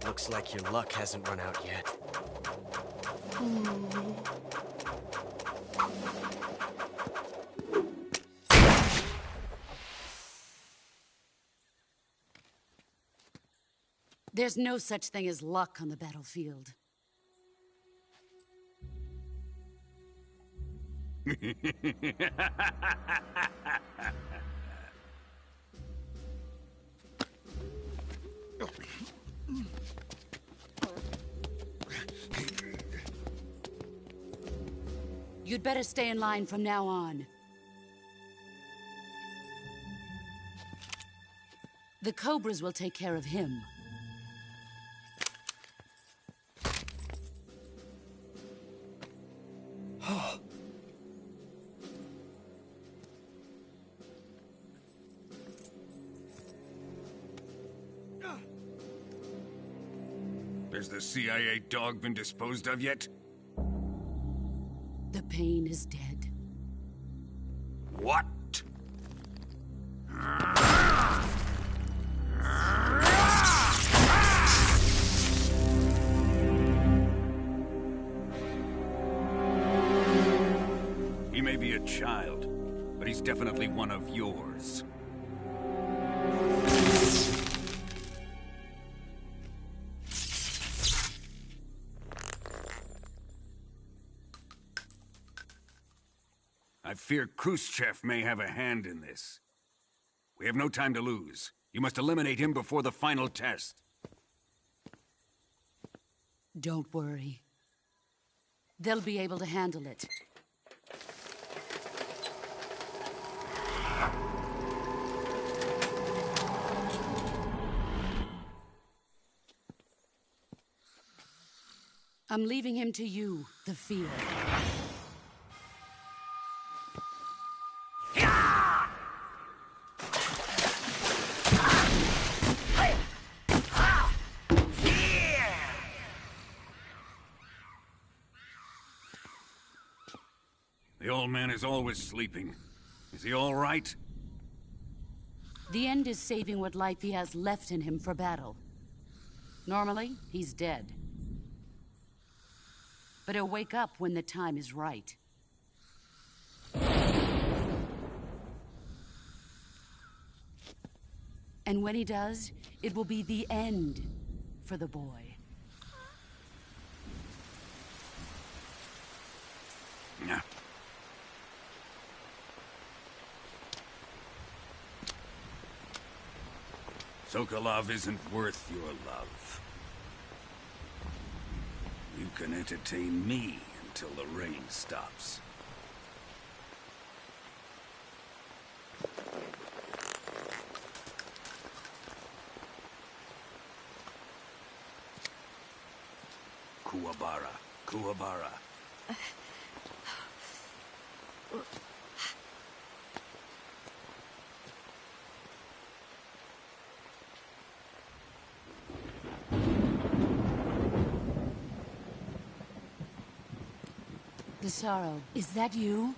Looks like your luck hasn't run out yet. There's no such thing as luck on the battlefield. You'd better stay in line from now on. The Cobras will take care of him. Has the CIA dog been disposed of yet? The pain is dead. What? He may be a child, but he's definitely one of yours. I fear Khrushchev may have a hand in this. We have no time to lose. You must eliminate him before the final test. Don't worry. They'll be able to handle it. I'm leaving him to you, the field. The old man is always sleeping. Is he all right? The end is saving what life he has left in him for battle. Normally, he's dead. But he'll wake up when the time is right. And when he does, it will be the end for the boy. Yeah. Sokolov isn't worth your love. You can entertain me until the rain stops. Kuwabara. Kuwabara. Desaro, is that you?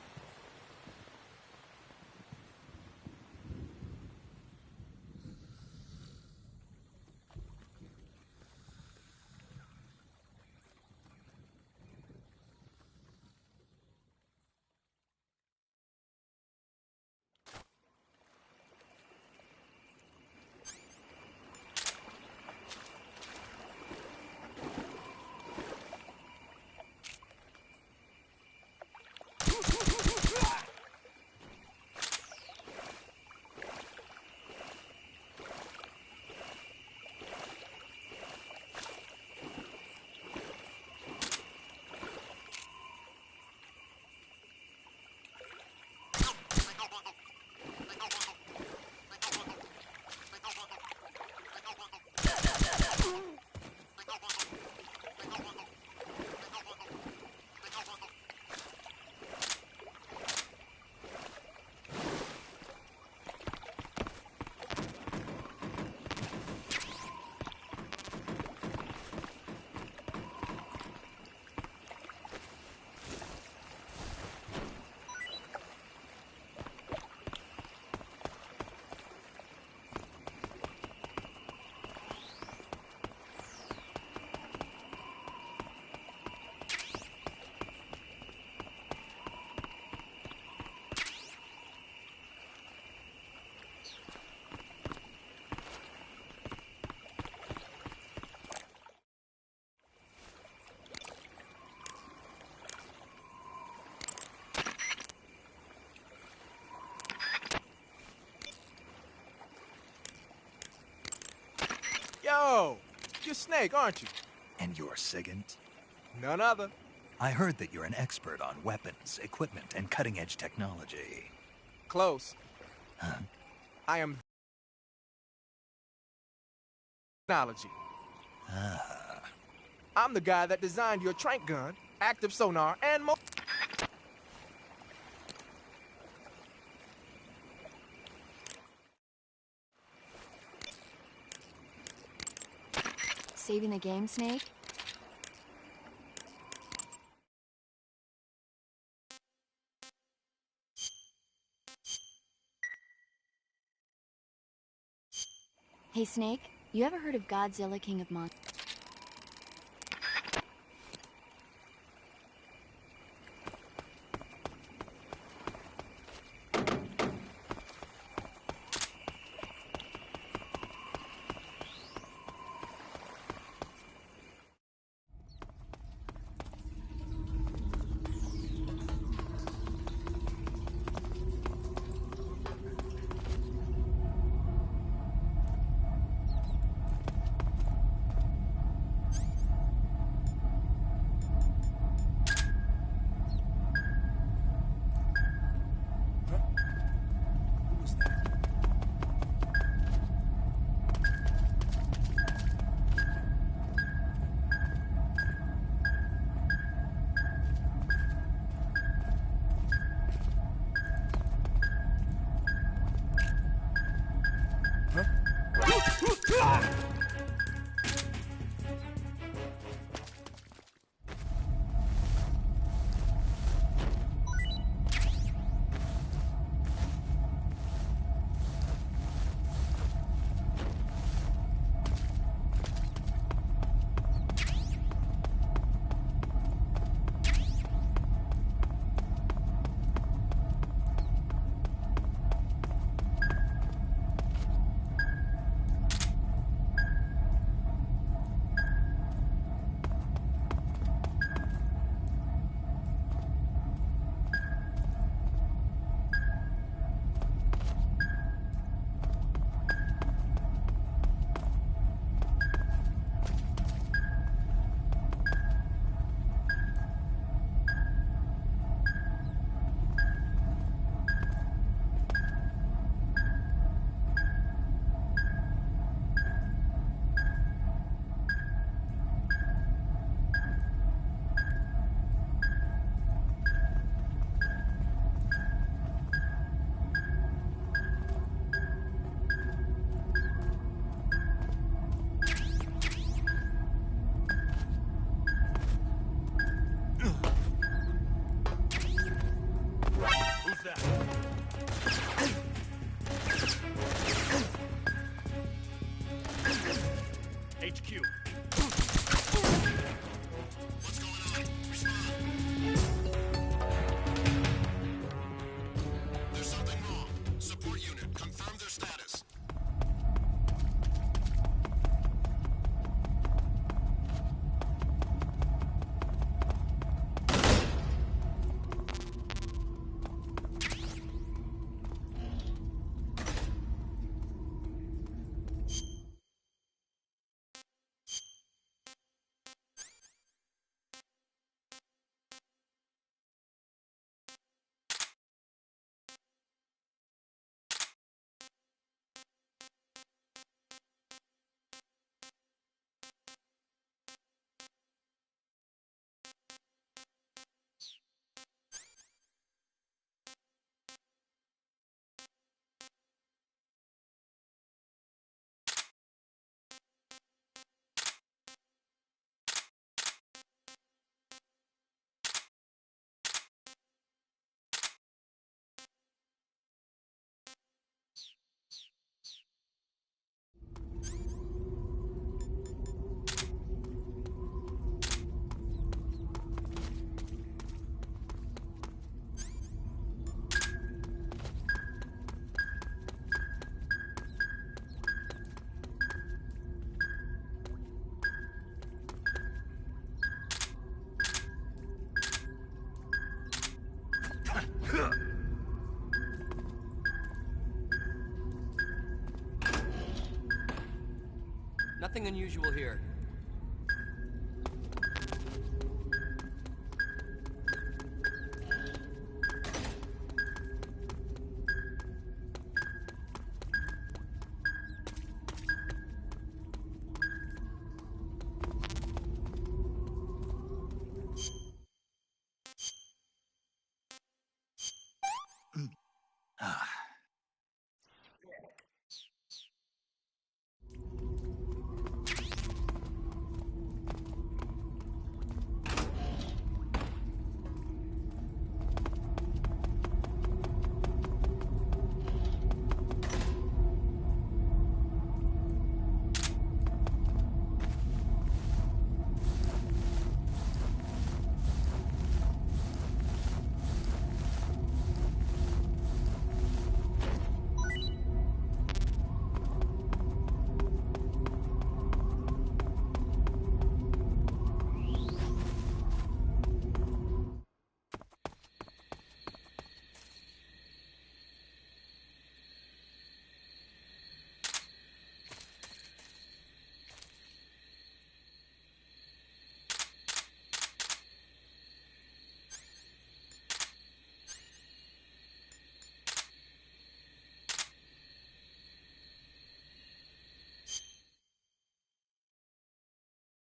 Yo, you're Snake, aren't you? And you're Sigint? None other. I heard that you're an expert on weapons, equipment, and cutting-edge technology. Close. Huh? I am technology. Ah. I'm the guy that designed your trank gun, active sonar, and more. Saving the game, Snake? Hey, Snake, you ever heard of Godzilla, King of Monsters? Nothing unusual here.